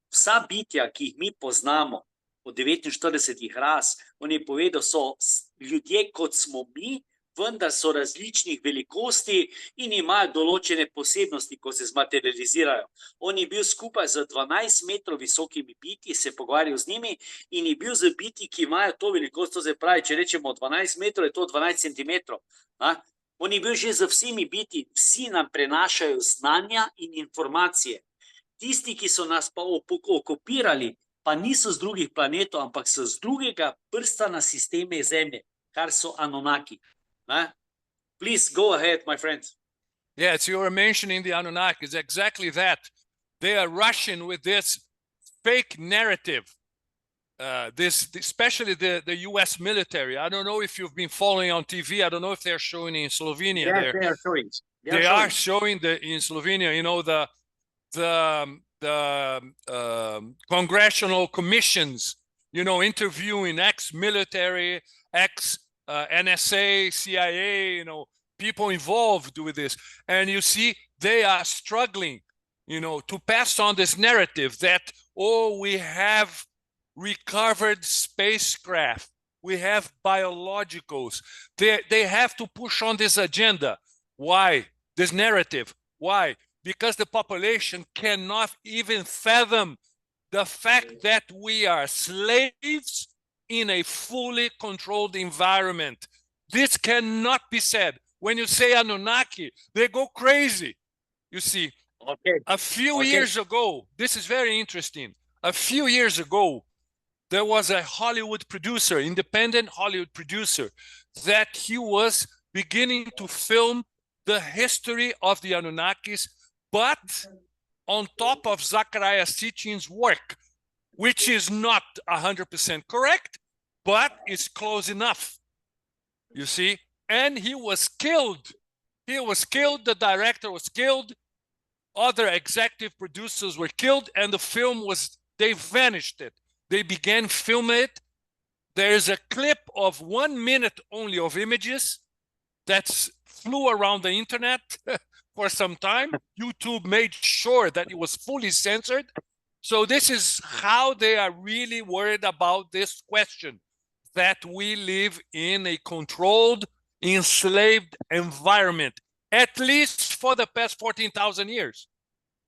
Vsa bitja, ki jih mi poznamo, od 49 ras, on je povedal, so ljudje, kot smo mi, vendar so različnih velikosti in imajo določene posebnosti, ko se zmaterializirajo. On je bil skupaj z 12 metrov visokimi bitji, se pogovarjal z njimi in je bil z bitji, ki imajo to velikost, to se pravi, če rečemo 12 metrov, je to 12 centimetrov. On je bil že z vsemi bitji, vsi nam prenašajo znanja in informacije. Tisti, ki so nas pa okupirali, pa niso z drugih planetov, ampak so z drugega prsta na sisteme Zemlje, kar so Anunnaki. Please go ahead, my friend. Yes, you were mentioning the Anunnaki. It's exactly that. They are rushing with this fake narrative. Especially the U.S. military. I don't know if you've been following on TV. I don't know if they're showing in Slovenia. Yes, they are showing. They are showing in Slovenia. You know, the congressional commissions. You know, interviewing ex-military, NSA, CIA, you know, people involved with this. And you see, they are struggling, you know, to pass on this narrative that, oh, we have recovered spacecraft, we have biologicals. They have to push on this agenda. Why? This narrative. Why? Because the population cannot even fathom the fact that we are slaves in a fully controlled environment. This cannot be said. When you say Anunnaki, they go crazy. You see, a few years ago, this is very interesting. A few years ago, there was a Hollywood producer, independent Hollywood producer, that he was beginning to film the history of the Anunnakis, but on top of Zecharia Sitchin's work, which is not 100% correct, but it's close enough, you see? And he was killed. He was killed, the director was killed other executive producers were killed, and the film they vanished it. They began filming it. There's a clip of 1 minute only of images that flew around the internet for some time. YouTube made sure that it was fully censored. So this is how they are really worried about this question, that we live in a controlled, enslaved environment, at least for the past 14,000 years.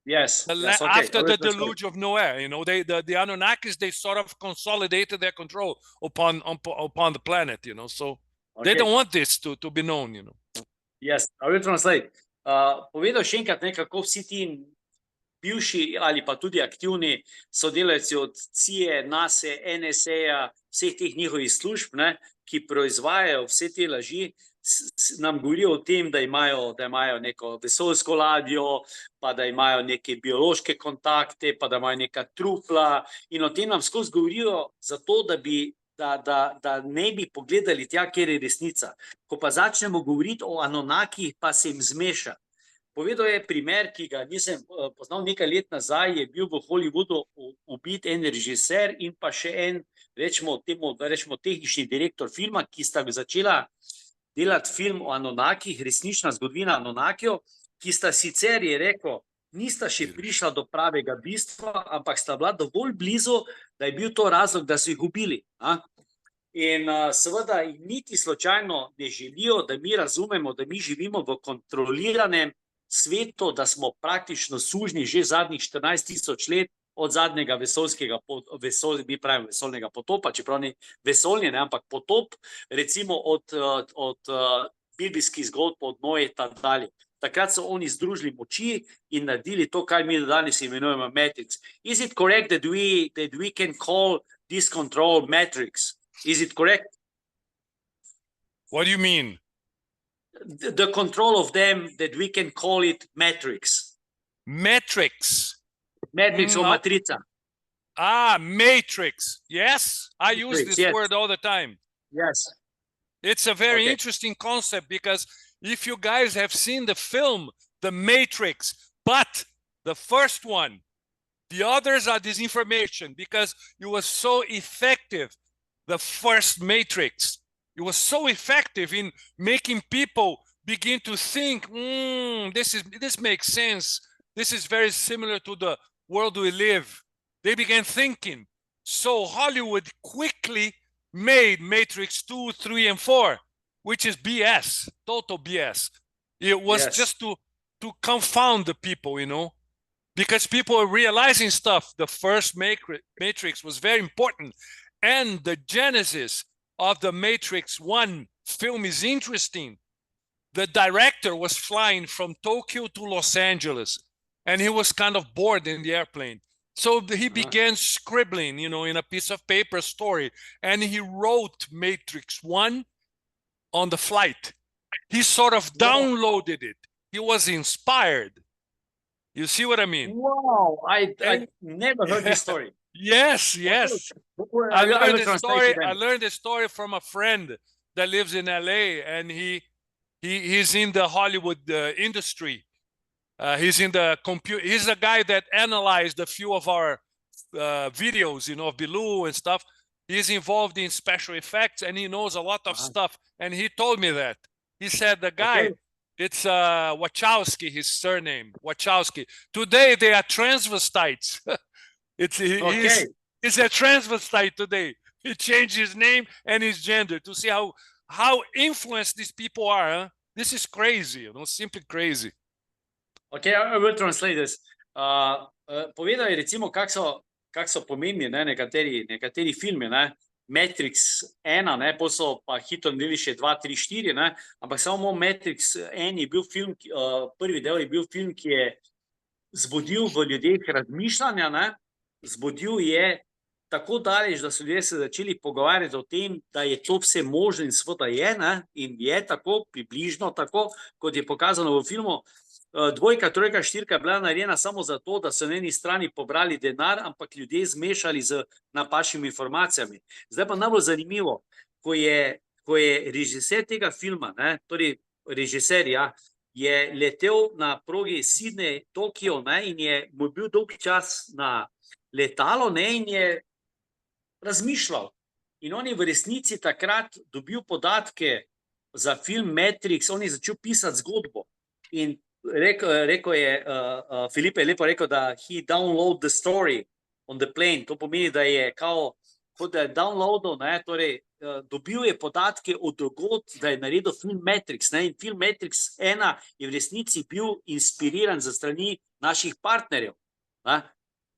Yes. Yes, okay. After the deluge of Noah, you know, the Anunnakis, they sort of consolidated their control upon the planet, you know, so they don't want this to be known, you know. Yes, I will translate. Povedal še enkrat, kako vsi ti bivši ali pa tudi aktivni sodelavci od CIA, NASA, NSA, vseh teh njihovih služb, ne, ki proizvajajo vse te laži, nam govorijo o tem, da imajo neko vesoljsko ladjo, pa da imajo neke biološke kontakte, pa da imajo neka trupla, in o tem nam skozi govorijo zato, da ne bi pogledali tja, kjer je resnica. Ko pa začnemo govoriti o Anunnakih, pa se jim zmeša. Povedal je primer, ki ga nisem poznal nekaj let nazaj, je bil v Hollywoodu ubit en režiser in pa še en, rečemo tehnični direktor filma, ki sta začela delati film o Anunnakih, resnična zgodovina Anunnakijev, ki sta sicer, je rekel, nista še prišla do pravega bistva, ampak sta bila dovolj blizu, da je bil to razlog, da so jih ubili. In seveda niti slučajno ne želijo, da mi razumemo, da mi živimo v kontroliranem svetu, da smo praktično sužnji že zadnjih 14.000 let od zadnjega vesoljnega potopa, čeprav ni vesoljni, ampak potop, recimo od biblijskih zgodb od Noe in tako dalje. Takrat so oni združili moči in naredili to, kar mi danes imenujemo Matrix. Is it correct that we can call this control Matrix? Is it correct? What do you mean? The control of them, that we can call it Matrix. Matrix. Matrix or Matrica. Matrix. Yes, I use this word all the time. Yes. It's a very interesting concept, because if you guys have seen the film, The Matrix, but the first one, the others are disinformation, because it was so effective, the first Matrix. It was so effective in making people begin to think, this makes sense. This is very similar to the world we live. They began thinking. So Hollywood quickly made Matrix 2, 3, and 4, which is BS, total BS. It was just to confound the people, you know, because people are realizing stuff. The first Matrix was very important. And the genesis of the Matrix 1 film is interesting. The director was flying from Tokyo to Los Angeles, and he was kind of bored in the airplane. So he began scribbling, you know, in a piece of paper story, and he wrote Matrix 1 on the flight. He sort of downloaded it. He was inspired. You see what I mean? Wow, I never heard this story. Yes. I learned this story from a friend that lives in LA, and he's in the Hollywood industry. He's in the computer. He's a guy that analyzed a few of our videos, you know, of Bilou and stuff. He's involved in special effects, and he knows a lot of stuff. And he told me that. He said the guy, it's Wachowski, his surname, Wachowski. Today they are transvestites. He's a transvestite today. He changed his name and his gender to see how influenced these people are. Huh? This is crazy, you know, simply crazy. Okay, I will translate this. Povedal je recimo, kako so pomembni nekateri filmi, ne? Matrix 1, ne? Pol so pa hitro naredili še 2, 3, 4, ne? Ampak samo Matrix 1 je bil film, prvi del je bil film, ki je zbudil v ljudeh razmišljanja, ne? Zbudil je tako daleč, da so ljudje se začeli pogovarjati o tem, da je to vse možno in seveda je, ne? In je tako, približno tako, kot je pokazano v filmu. 2, 3, 4 je bila narejena samo zato, da so na eni strani pobrali denar, ampak ljudje zmešali z napačnimi informacijami. Zdaj pa najbolj zanimivo, ko je režiser tega filma, ne, torej režiser, je letel na progi Sydney-Tokio in mu bil dolg čas na letalo in je razmišljal. In on je v resnici takrat dobil podatke za film Matrix, on je začel pisati zgodbo. In rekel je, Filip je lepo rekel, da he download the story on the plane. To pomeni, da je kot da je downloadal, torej dobil je podatke od drugod, da je naredil film Matrix. In film Matrix 1 je v resnici bil inspiriran za strani naših partnerjev.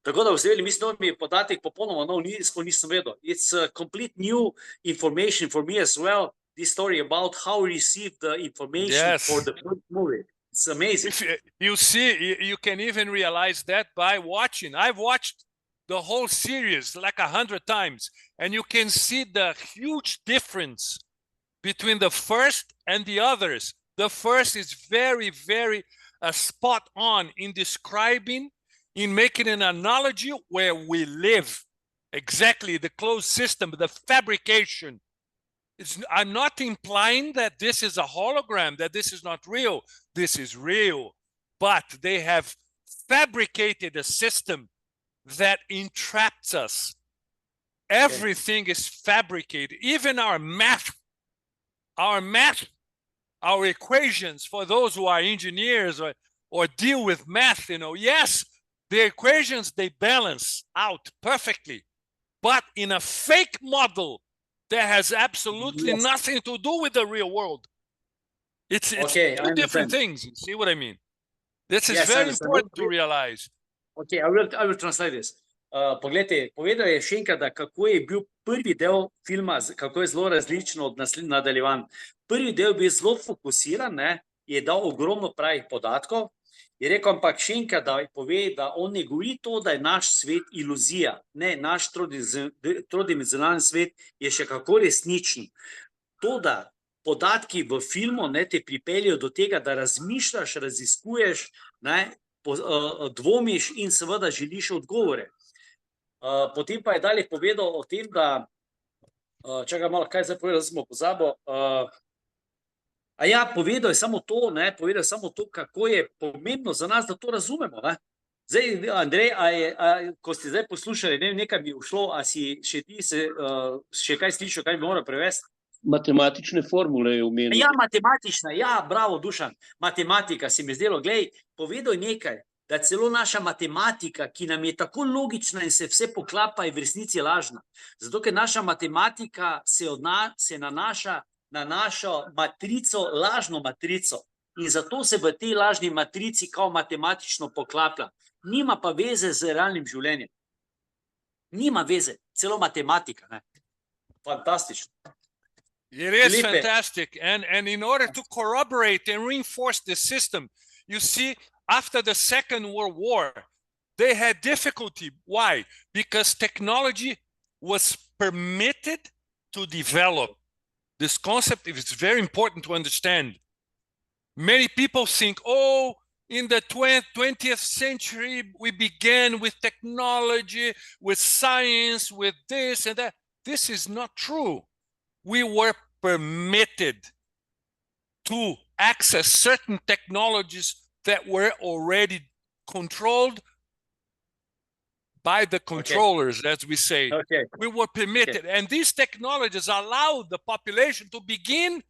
Tako da mislim, da mi je podatek popolnoma nov, nisem vedel. It's a complete new information for me as well, this story about how we received the information for the first movie. It's amazing. You see, you can even realize that by watching. I've watched the whole series like 100 times, and you can see the huge difference between the first and the others. The first is very, very spot on in describing, in making an analogy where we live. Exactly, the closed system, the fabrication. I'm not implying that this is a hologram, that this is not real. This is real. But they have fabricated a system that entraps us. Everything is fabricated. Even our math, our equations, for those who are engineers or deal with math, yes, the equations, they balance out perfectly. But in a fake model, that has absolutely nothing to do with the real world. It's two different things. You see what I mean? This is very important to realize. Okay, I will translate this. Poglejte, povedal je še enkrat, da kako je bil prvi del filma, kako je zelo različno od nadaljevanj. Prvi del je bil zelo fokusiran, je dal ogromno pravih podatkov, je rekel, ampak še enkrat, da pove, da on ne govori to, da je naš svet iluzija. Ne, naš trodimenzionalni svet je še kako resničen. To, da podatki v filmu te pripeljajo do tega, da razmišljaš, raziskuješ, dvomiš in seveda želiš odgovore. Potem pa je dalje povedal o tem, da, čakaj malo, kaj zdaj povedal, da smo pozabil, povedal je samo to, kako je pomembno za nas, da to razumemo. Zdaj, Andrej, ko ste zdaj poslušali, nekaj bi ušlo, a si še ti še kaj slišal, kaj bi moral prevesti? Matematične formule je omenil. Matematična, bravo, Dušan, matematika si mi zdelo, povedal nekaj, da celo naša matematika, ki nam je tako logična in se vse poklapa, je v resnici lažna. Zato, ker naša matematika se nanaša na našo matrico, lažno matrico. In zato se v tej lažni matrici kao matematično poklaplja. Nima pa veze z realnim življenjem. Nima veze, celo matematika. Fantastično. It is fantastic. And in order to corroborate and reinforce the system, you see, after the Second World War, they had difficulty. Why? Because technology was permitted to develop. This concept is very important to understand. Many people think, in the 20th century, we began with technology, with science, with this and that. This is not true. We were permitted to access certain technologies that were already controlled by the controllers, as we say. We were permitted. And these technologies allowed the population to begin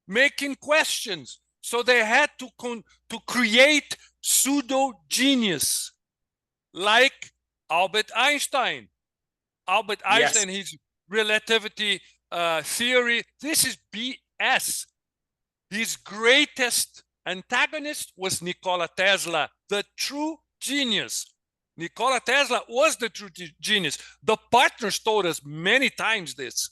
making questions. So they had to create pseudo-genius, like Albert Einstein. Albert Einstein, his relativity theory, this is BS. His greatest antagonist was Nikola Tesla, the true genius. Nikola Tesla was the true genius. The partners told us many times this.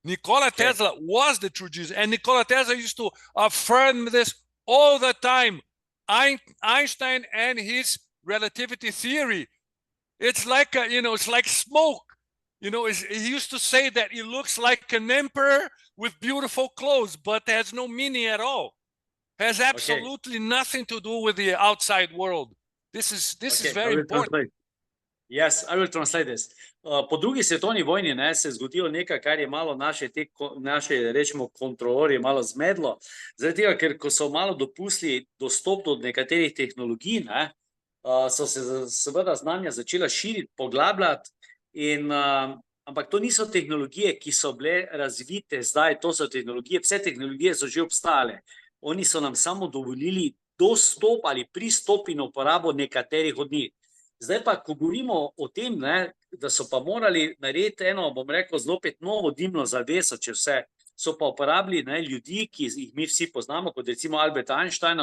Nikola Tesla was the true genius. And Nikola Tesla used to affirm this all the time. Einstein and his relativity theory. It's like, it's like smoke. He used to say that he looks like an emperor with beautiful clothes, but has no meaning at all. Has absolutely nothing to do with the outside world. This is very important. Yes, I will translate this. Po drugi svetovni vojni se je zgodilo nekaj, kar je malo naše rečemo, kontrolorje malo zmedlo. Zaradi tega, ker ko so malo dopustili dostop do nekaterih tehnologij, so se seveda znanja začela širiti, poglabljati, ampak to niso tehnologije, ki so bile razvite zdaj, to so tehnologije, vse tehnologije so že obstajale. Oni so nam samo dovolili dostop ali pristop in uporabo nekaterih od njih. Zdaj pa, ko govorimo o tem, da so pa morali narediti eno, bom rekel, zopet novo dimno zaveso, če vse, so pa uporabili ljudi, ki jih mi vsi poznamo, kot recimo Albert Einstein,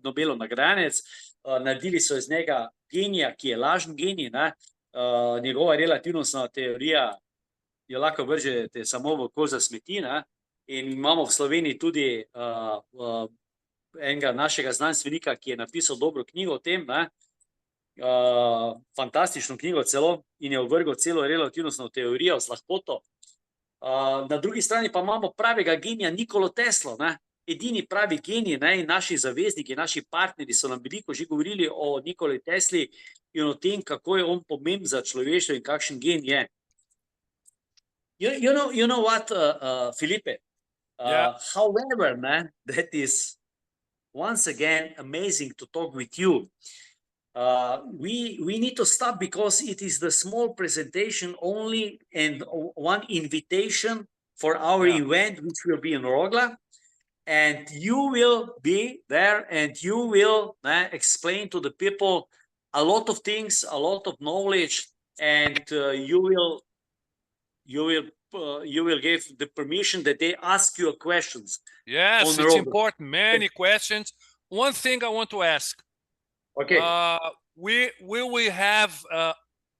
Nobelov nagrajenec, naredili so iz njega genija, ki je lažen genij, njegova relativnostna teorija jo lahko vržete samo v koš za smeti, in imamo v Sloveniji tudi enega našega znanstvenika, ki je napisal dobro knjigo o tem, fantastično knjigo celo, in je ovrgel celo relativnostno teorijo z lahkoto. Na drugi strani pa imamo pravega genija Nikolo Teslo, edini pravi genij, in naši zavezniki, naši partnerji so nam veliko že govorili o Nikoli Tesli in o tem, kako je on pomemben za človeštvo in kakšen gen je. You know what, Felipe? However, that is once again amazing to talk with you. We need to stop because it is the small presentation only and one invitation for our event, which will be in Rogla. And you will be there and you will explain to the people a lot of things, a lot of knowledge, and you will give the permission that they ask you questions. Yes, it's important. Many questions. One thing I want to ask. Okay. Will we have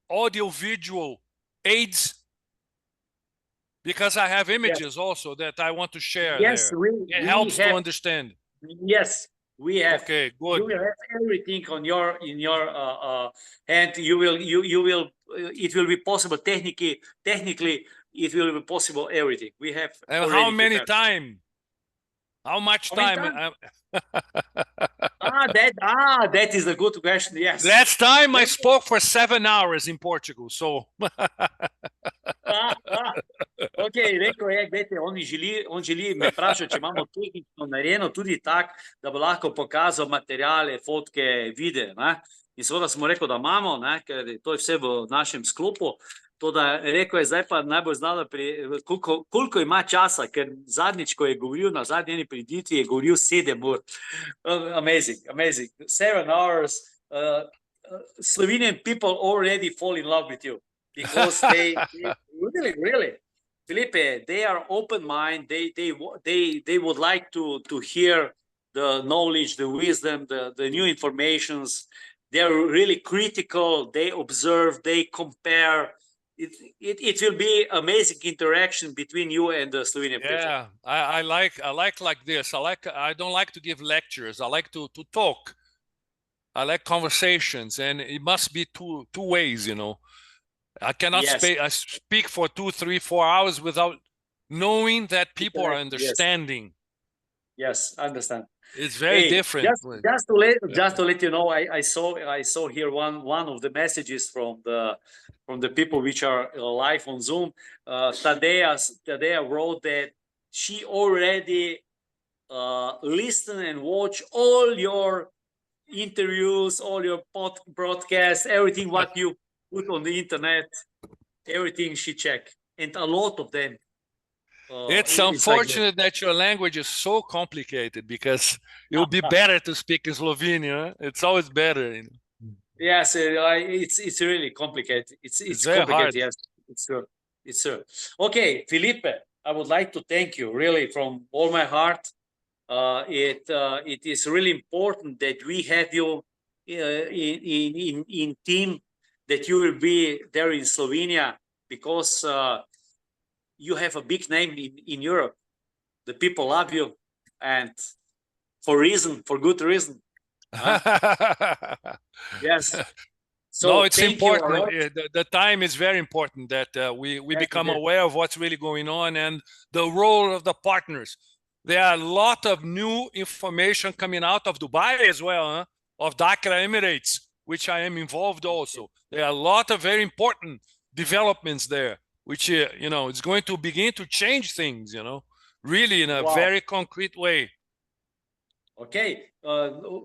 audio-visual aids? Because I have images also that I want to share there. It helps to understand. Yes, we have. Okay, good. You will have everything in your hand. It will be possible technically. It will be possible everything. We have. And how many time? How much time? That is a good question. Yes. Last time I spoke for 7 hours in Portugal, so. Ok, rekel je, gledajte, on želi me vprašati, če imamo tehnično narejeno tudi tak, da bo lahko pokazal materiale, fotke, videe. In seveda smo rekel, da imamo, ker to je vse v našem sklopu. To, da rekel je, zdaj pa najbolj znala, koliko ima časa, ker zadnjič, ko je govoril na zadnji eni prireditvi, je govoril 7 ur. Amazing. 7 hours. Slovenian people already fall in love with you. Because they really, Felipe, they are open mind. They would like to hear the knowledge, the wisdom, the new informations. They are really critical. They observe. They compare. It will be amazing interaction between you and the Slovenian people. Yeah, I like this. I don't like to give lectures. I like to talk. I like conversations, and it must be two ways, you know. I cannot speak for 2, 3, 4 hours without knowing that people are understanding. Yes, I understand. It's very different. Just to let you know, I saw here one of the messages from the people which are live on Zoom. Tadea wrote that she already listened and watched all your interviews, all your broadcasts, everything what you put on the internet, everything she checked, and a lot of them. It's unfortunate that your language is so complicated, because it would be better to speak in Slovenian. It's always better. You know? Yes, it's really complicated. It's very complicated. hard. Yes, it's true. Okay, Felipe, I would like to thank you really from all my heart. It is really important that we have you in team, that you will be there in Slovenia, because you have a big name in Europe. The people love you, and for good reason. Yes. So no, it's important. The time is very important that we become aware of what's really going on, and the role of the partners. There are a lot of new information coming out of Dubai as well, of Dakar Emirates, which I am involved also. There are a lot of very important developments there, which, you know, it's going to begin to change things, you know, really in a very concrete way. Ok,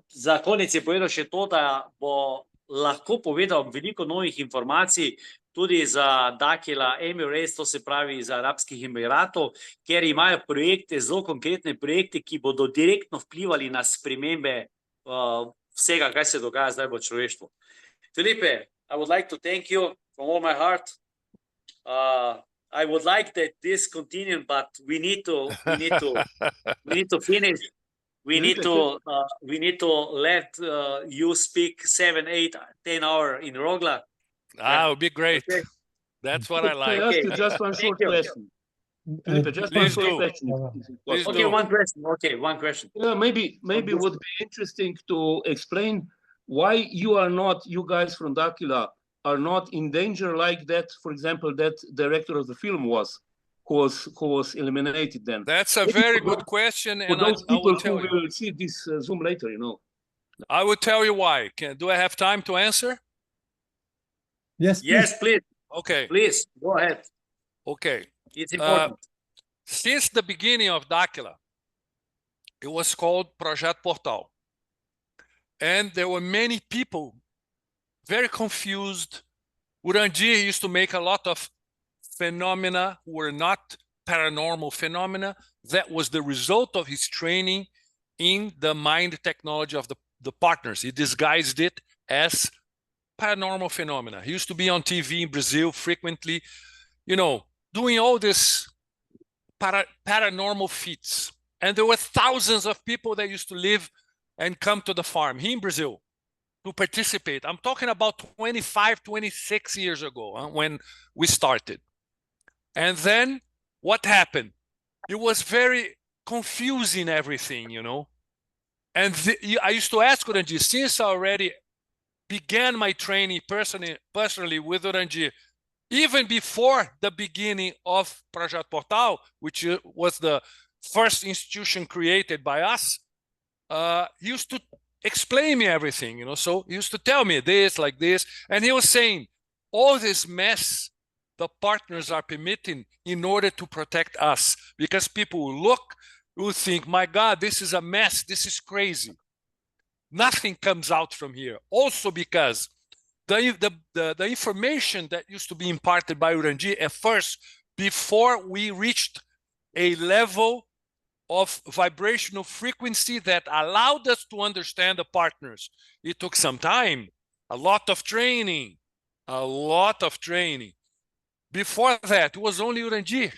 za konec je povedal še to, da bo lahko povedal veliko novih informacij tudi za Dakila Emirates, to se pravi za Arabskih Emiratov, ker imajo projekte, zelo konkretne projekte, ki bodo direktno vplivali na spremembe vsega, kaj se dogaja zdaj v človeštvu. Felipe, I would like to thank you from all my heart. I would like that this continue, but we need to finish. We need to let you speak 7, 8, 10 hours in Rogla. It would be great. Okay. That's what I like. I ask you just one short question. Felipe, just one short question. Okay, one question. Okay, one question. Yeah, maybe it would be interesting to explain why you guys from Dakila are not in danger like that, for example, that director of the film was, who was eliminated then. That's a very good question, and for those I will people tell who you. will see this Zoom later, you know. I will tell you why. Do I have time to answer? Yes, please. Yes, please. Okay. Please, go ahead. Okay. It's important. Since the beginning of Dakila, it was called Projeto Portal. And there were many people very confused. Urandir used to make a lot of phenomena were not paranormal phenomena. That was the result of his training in the mind technology of the partners. He disguised it as paranormal phenomena. He used to be on TV in Brazil frequently, you know, doing all this paranormal feats. And there were thousands of people that used to live and come to the farm here in Brazil to participate. I'm talking about 25, 26 years ago when we started. And then what happened? It was very confusing, everything, you know. And I used to ask Urandir, since I already began my training personally with Urandir, even before the beginning of Projeto Portal, which was the first institution created by us, he used to explain me everything, you know. So he used to tell me this, like this, and he was saying, all this mess the partners are permitting in order to protect us, because people will look, will think, my God, this is a mess, this is crazy. Nothing comes out from here. Also because the information that used to be imparted by Urandir at first, before we reached a level of vibrational frequency that allowed us to understand the partners, it took some time, a lot of training. Before that, it was only Urandir.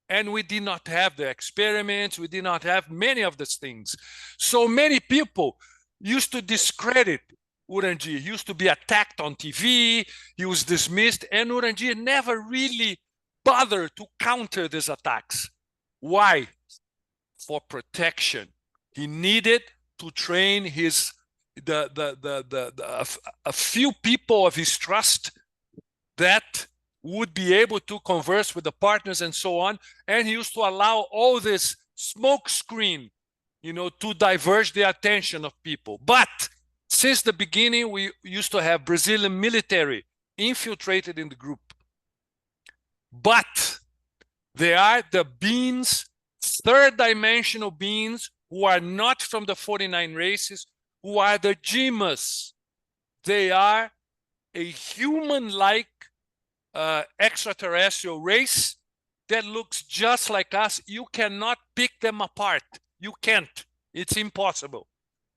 And we did not have the experiments. We did not have many of these things. So many people used to discredit Urandir. He used to be attacked on TV. He was dismissed. And Urandir never really bothered to counter these attacks. Why? For protection. He needed to train a few people of his trust that would be able to converse with the partners and so on. And he used to allow all this smoke screen, you know, to diverge the attention of people. But since the beginning, we used to have Brazilian military infiltrated in the group. But they are the beings, third dimensional beings, who are not from the 49 races, who are the Jimas. They are a human-like extraterrestrial race that looks just like us. You cannot pick them apart. You can't. It's impossible.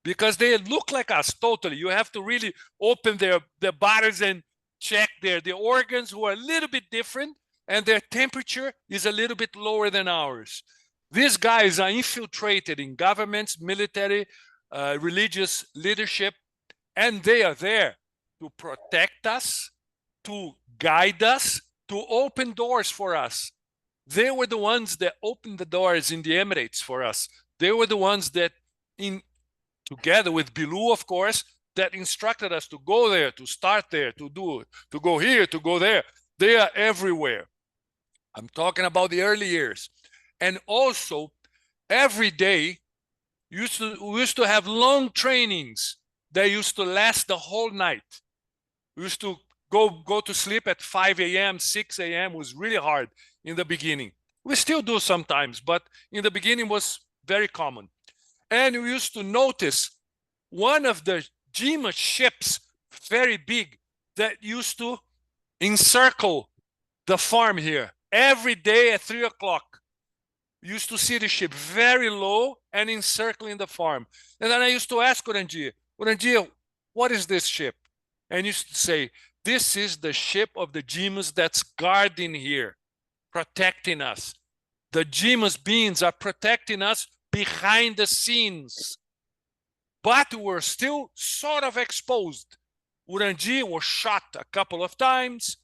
Because they look like us totally. You have to really open their bodies and check the organs, who are a little bit different, and their temperature is a little bit lower than ours. These guys are infiltrated in governments, military, religious leadership, and they are there to protect us, to guide us, to open doors for us. They were the ones that opened the doors in the Emirates for us. They were the ones that, together with Bilou, of course, that instructed us to go there, to start there, to go here, to go there. They are everywhere. I'm talking about the early years. And also, every day, we used to have long trainings that used to last the whole night. We used to go to sleep at 5 a.m., 6 a.m. was really hard in the beginning. We still do sometimes, but in the beginning was very common. And we used to notice one of the Gima ships, very big, that used to encircle the farm here every day at 3 o'clock. We used to see the ship very low and encircling the farm. And then I used to ask Urandir, what is this ship? And he used to say, this is the ship of the Gimas that's guarding here, protecting us. The Gimas beings are protecting us behind the scenes. But we're still sort of exposed. Urandir was shot a couple of times.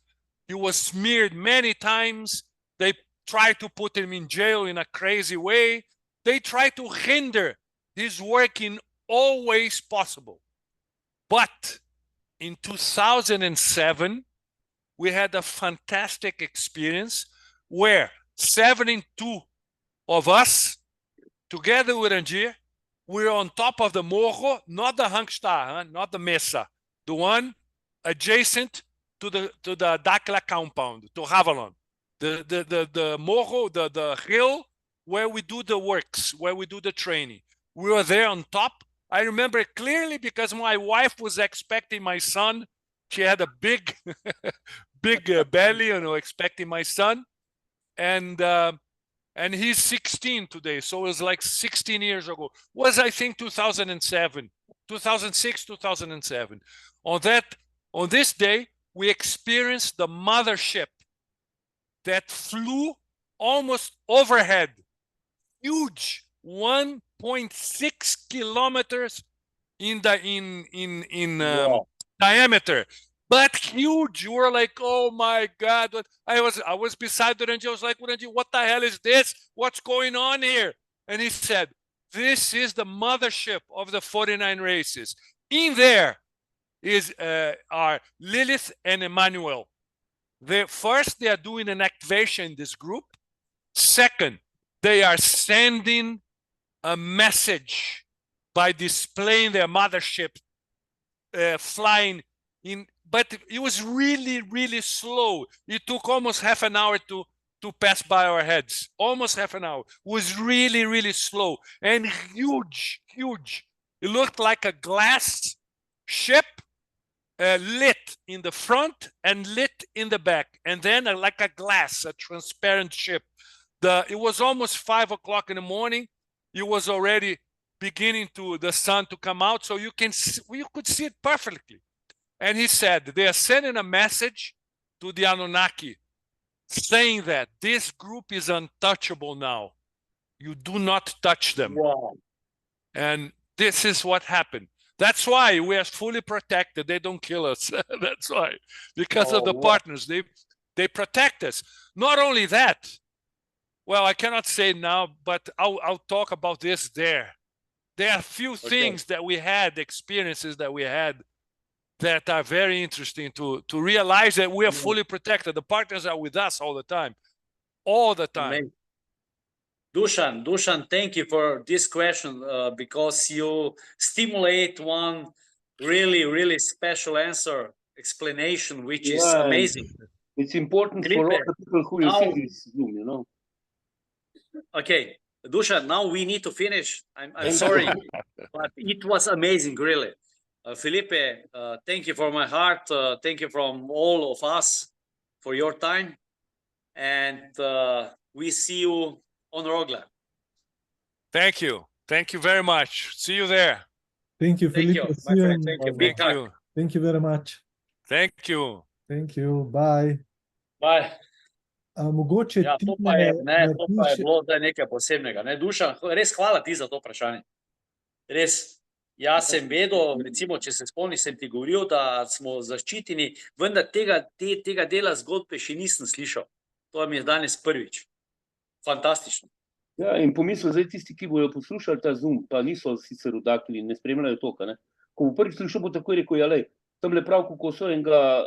He was smeared many times. They tried to put him in jail in a crazy way. They tried to hinder his work in all ways possible. But in 2007, we had a fantastic experience where 72 of us, together with Urandir, we were on top of the morro, not the Hangstar, not the Mesa, the one adjacent to the Dakla compound, to Havalon. The morro, the hill where we do the works, where we do the training. We were there on top. I remember it clearly because my wife was expecting my son. She had a big, big belly, expecting my son. And he's 16 today, so it was like 16 years ago. Was, I think, 2007, 2006, 2007. On this day, we experienced the mothership that flew almost overhead, huge, 1.6 kilometers in diameter, but huge. We're like, oh my God! I was beside Urandir. I was like, Urandir, what the hell is this? What's going on here? And he said, this is the mothership of the 49 races. In there are Lilith and Emmanuel. First, they are doing an activation in this group. Second, they are sending a message by displaying their mothership flying in. But it was really, really slow. It took almost half an hour to pass by our heads. Almost half an hour. It was really, really slow and huge, huge. It looked like a glass ship, lit in the front and lit in the back, and then like a glass, a transparent ship. It was almost 5 o'clock in the morning. It was already beginning the sun to come out, so you could see it perfectly. And he said they are sending a message to the Anunnaki saying that this group is untouchable now. You do not touch them. Wow. And this is what happened. That's why we are fully protected. They don't kill us. That's why. Because of the partners. They protect us. Not only that, well, I cannot say now, but I'll talk about this there. There are a few things that we had, experiences that we had, that are very interesting to realize that we are fully protected. The partners are with us all the time. All the time. Amazing. Dusan, thank you for this question because you stimulate one really, really special explanation, which is amazing. It's important for all the people who will see this Zoom, Okay, Dusan, now we need to finish. I'm sorry, but it was amazing, really. Felipe, thank you from my heart. Thank you from all of us for your time. And we see you on Rogla. Thank you. Thank you very much. See you there. Thank you, Felipe. Thank you, my friend. Thank you. Big hug. Thank you very much. Thank you. Thank you. Bye. Bye. Mogoče Ja, to pa je bilo nekaj posebnega. Dušan, res hvala ti za to vprašanje. Res, jaz sem vedel, recimo, če se spomniš, sem ti govoril, da smo zaščiteni, vendar tega dela zgodbe še nisem slišal. To mi je danes prvič. Fantastično. Ja, in pomislim, zdaj tisti, ki bojo poslušali ta Zoom, pa niso sicer vdakli in ne spremljajo toka, ne? Ko bo prvič slišal, bo takoj rekel, ja, lej, tam le prav, kako so enega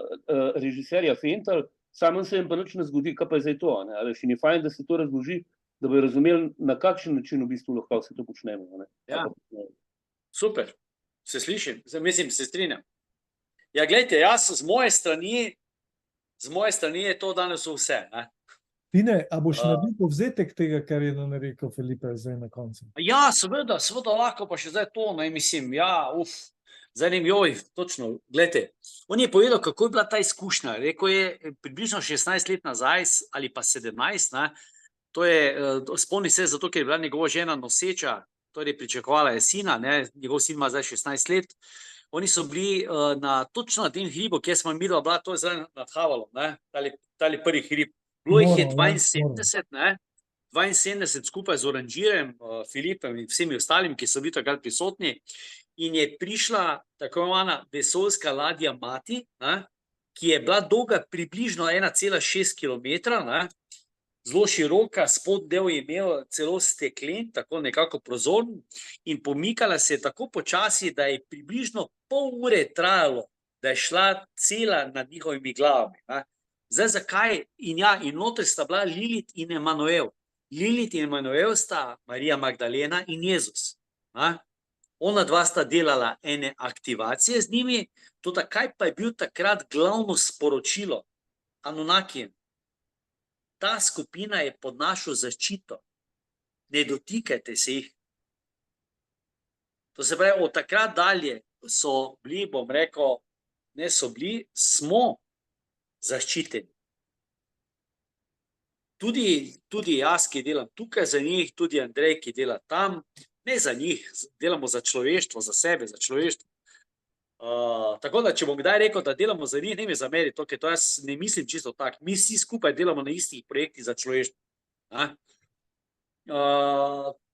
režiserja fental, samem se jim pa nič ne zgodi, kaj pa je zdaj to, ne? Ali še ni fajn, da se to razloži, da bojo razumeli, na kakšen način v bistvu lahko vse to počnemo, ne? Ja, super, Se slišim? Mislim, se strinjam. Ja, gledajte, jaz z moje strani je to danes vse. Ne? Tine, a boš naredil povzetek tega, kar je narekel Felipe zdaj na koncu? Ja, seveda lahko, pa še zdaj to, ne, mislim, ja, zdaj ne, točno, gledajte, on je povedal, kako je bila ta izkušnja, rekel je, približno 16 let nazaj, ali pa 17, ne, to je, spomni se, zato ker je bila njegova žena noseča, torej pričakovala je sina, ne, njegov sin ima zdaj 16 let, oni so bili točno na tem hribu, kjer smo mi bila, to je zdaj nad Havalom, ne, tali prvi hrib, bilo jih je 72, ne, 72 skupaj z Oranžirem, Filipem in vsemi ostalimi, ki so bili takrat prisotni, in je prišla tako imenovana vesoljska ladja Mati, ne, ki je bila dolga približno 1,6 km, ne, zelo široka, spodnji del je imel celo steklen, tako nekako prozorn, in pomikala se je tako počasi, da je približno pol ure trajalo, da je šla cela nad njihovimi glavami. Ne. Zdaj, zakaj? In noter sta bila Lilit in Emanuel. Lilit in Emanuel sta Marija Magdalena in Jezus. Ona dva sta delala ene aktivacije z njimi, tudi kaj pa je bil takrat glavno sporočilo Anunnakijem? Ta skupina je pod našo zaščito. Ne dotikajte se jih. To se pravi, od takrat dalje so bili, bom rekel, ne so bili, smo zaščiteni. Tudi jaz, ki delam tukaj za njih, tudi Andrej, ki dela tam, ne za njih, delamo za človeštvo, za sebe, za človeštvo. Tako da, če bom kdaj rekel, da delamo za njih, ne me zameri, to jaz ne mislim čisto tako. Mi vsi skupaj delamo na istih projektih za človeštvo.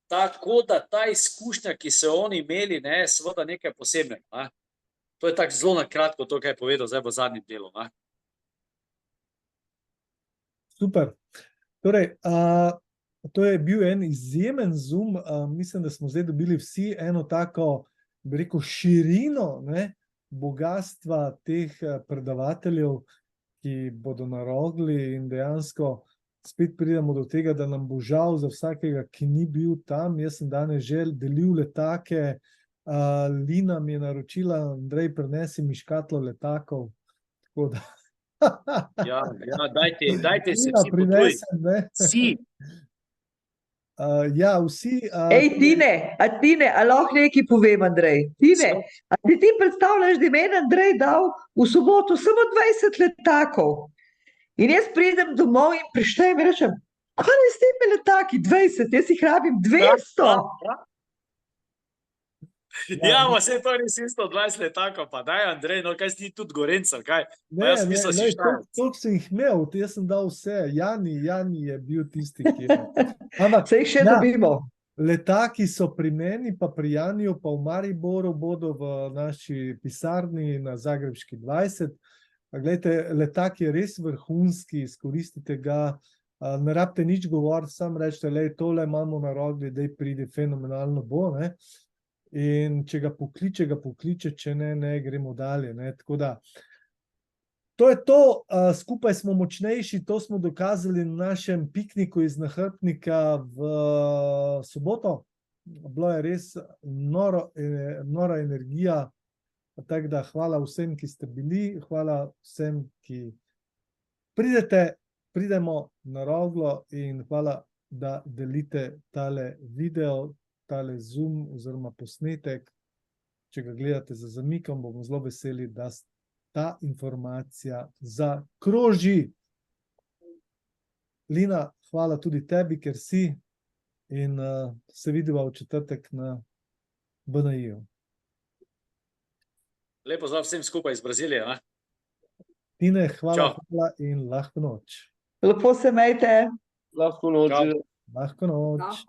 Tako da ta izkušnja, ki so oni imeli, je seveda nekaj posebnega. To je tako zelo na kratko to, kaj je povedal zdaj v zadnjem delu. Super. Torej, to je bil en izjemen Zoom. Mislim, da smo zdaj dobili vsi eno tako, bi rekel, širino, ne, bogatstva teh predavateljev, ki bodo na Rogli, in dejansko spet pridemo do tega, da nam bo žal za vsakega, ki ni bil tam. Jaz sem danes že delil letake, Lina mi je naročila, Andrej, prinesi mi škatlo letakov, tako da Ja, dajte se vsi potruditi. Vsi. Ja, vsi. Ej, Tine, a lahko nekaj povem, Andrej? Tine, a ti predstavljaš, da je meni Andrej dal v soboto samo 20 letakov? In jaz pridem domov in prištejem in rečem, kaj je s temi letaki? 20, jaz jih rabim 200. Ja, vse to res 120 letakov, pa daj, Andrej, no kaj si ti tudi Gorenca, kaj? Ne, toliko sem jih imel, jaz sem dal vse. Jani je bil tisti, ki je. Se jih še dobimo. Letaki so pri meni, pa pri Janiju, pa v Mariboru bodo v naši pisarni na Zagrebški 20. Glejte, letak je res vrhunski, izkoristite ga, ne rabite nič govoriti, sam rečete, lej, tole imamo na Rogli, dej pridi, fenomenalno bo, ne. In če ga pokliče, če ne, gremo dalje. Tako da, to je to, skupaj smo močnejši, to smo dokazali na našem pikniku iz nahrbtnika v soboto. Bilo je res nora energija, tako da hvala vsem, ki ste bili, hvala vsem, ki pridemo na Roglo, in hvala, da delite tale video, tale Zoom oziroma posnetek. Če ga gledate za zamikom, bomo zelo veseli, da ta informacija zakroži. Lina, hvala tudi tebi, ker si, in se vidiva v četrtek na BNI-ju. Lepo zdrav vsem skupaj iz Brazilije. Tine, hvala in lahko noč. Lepo se imejte. Lahko noč. Lahko noč.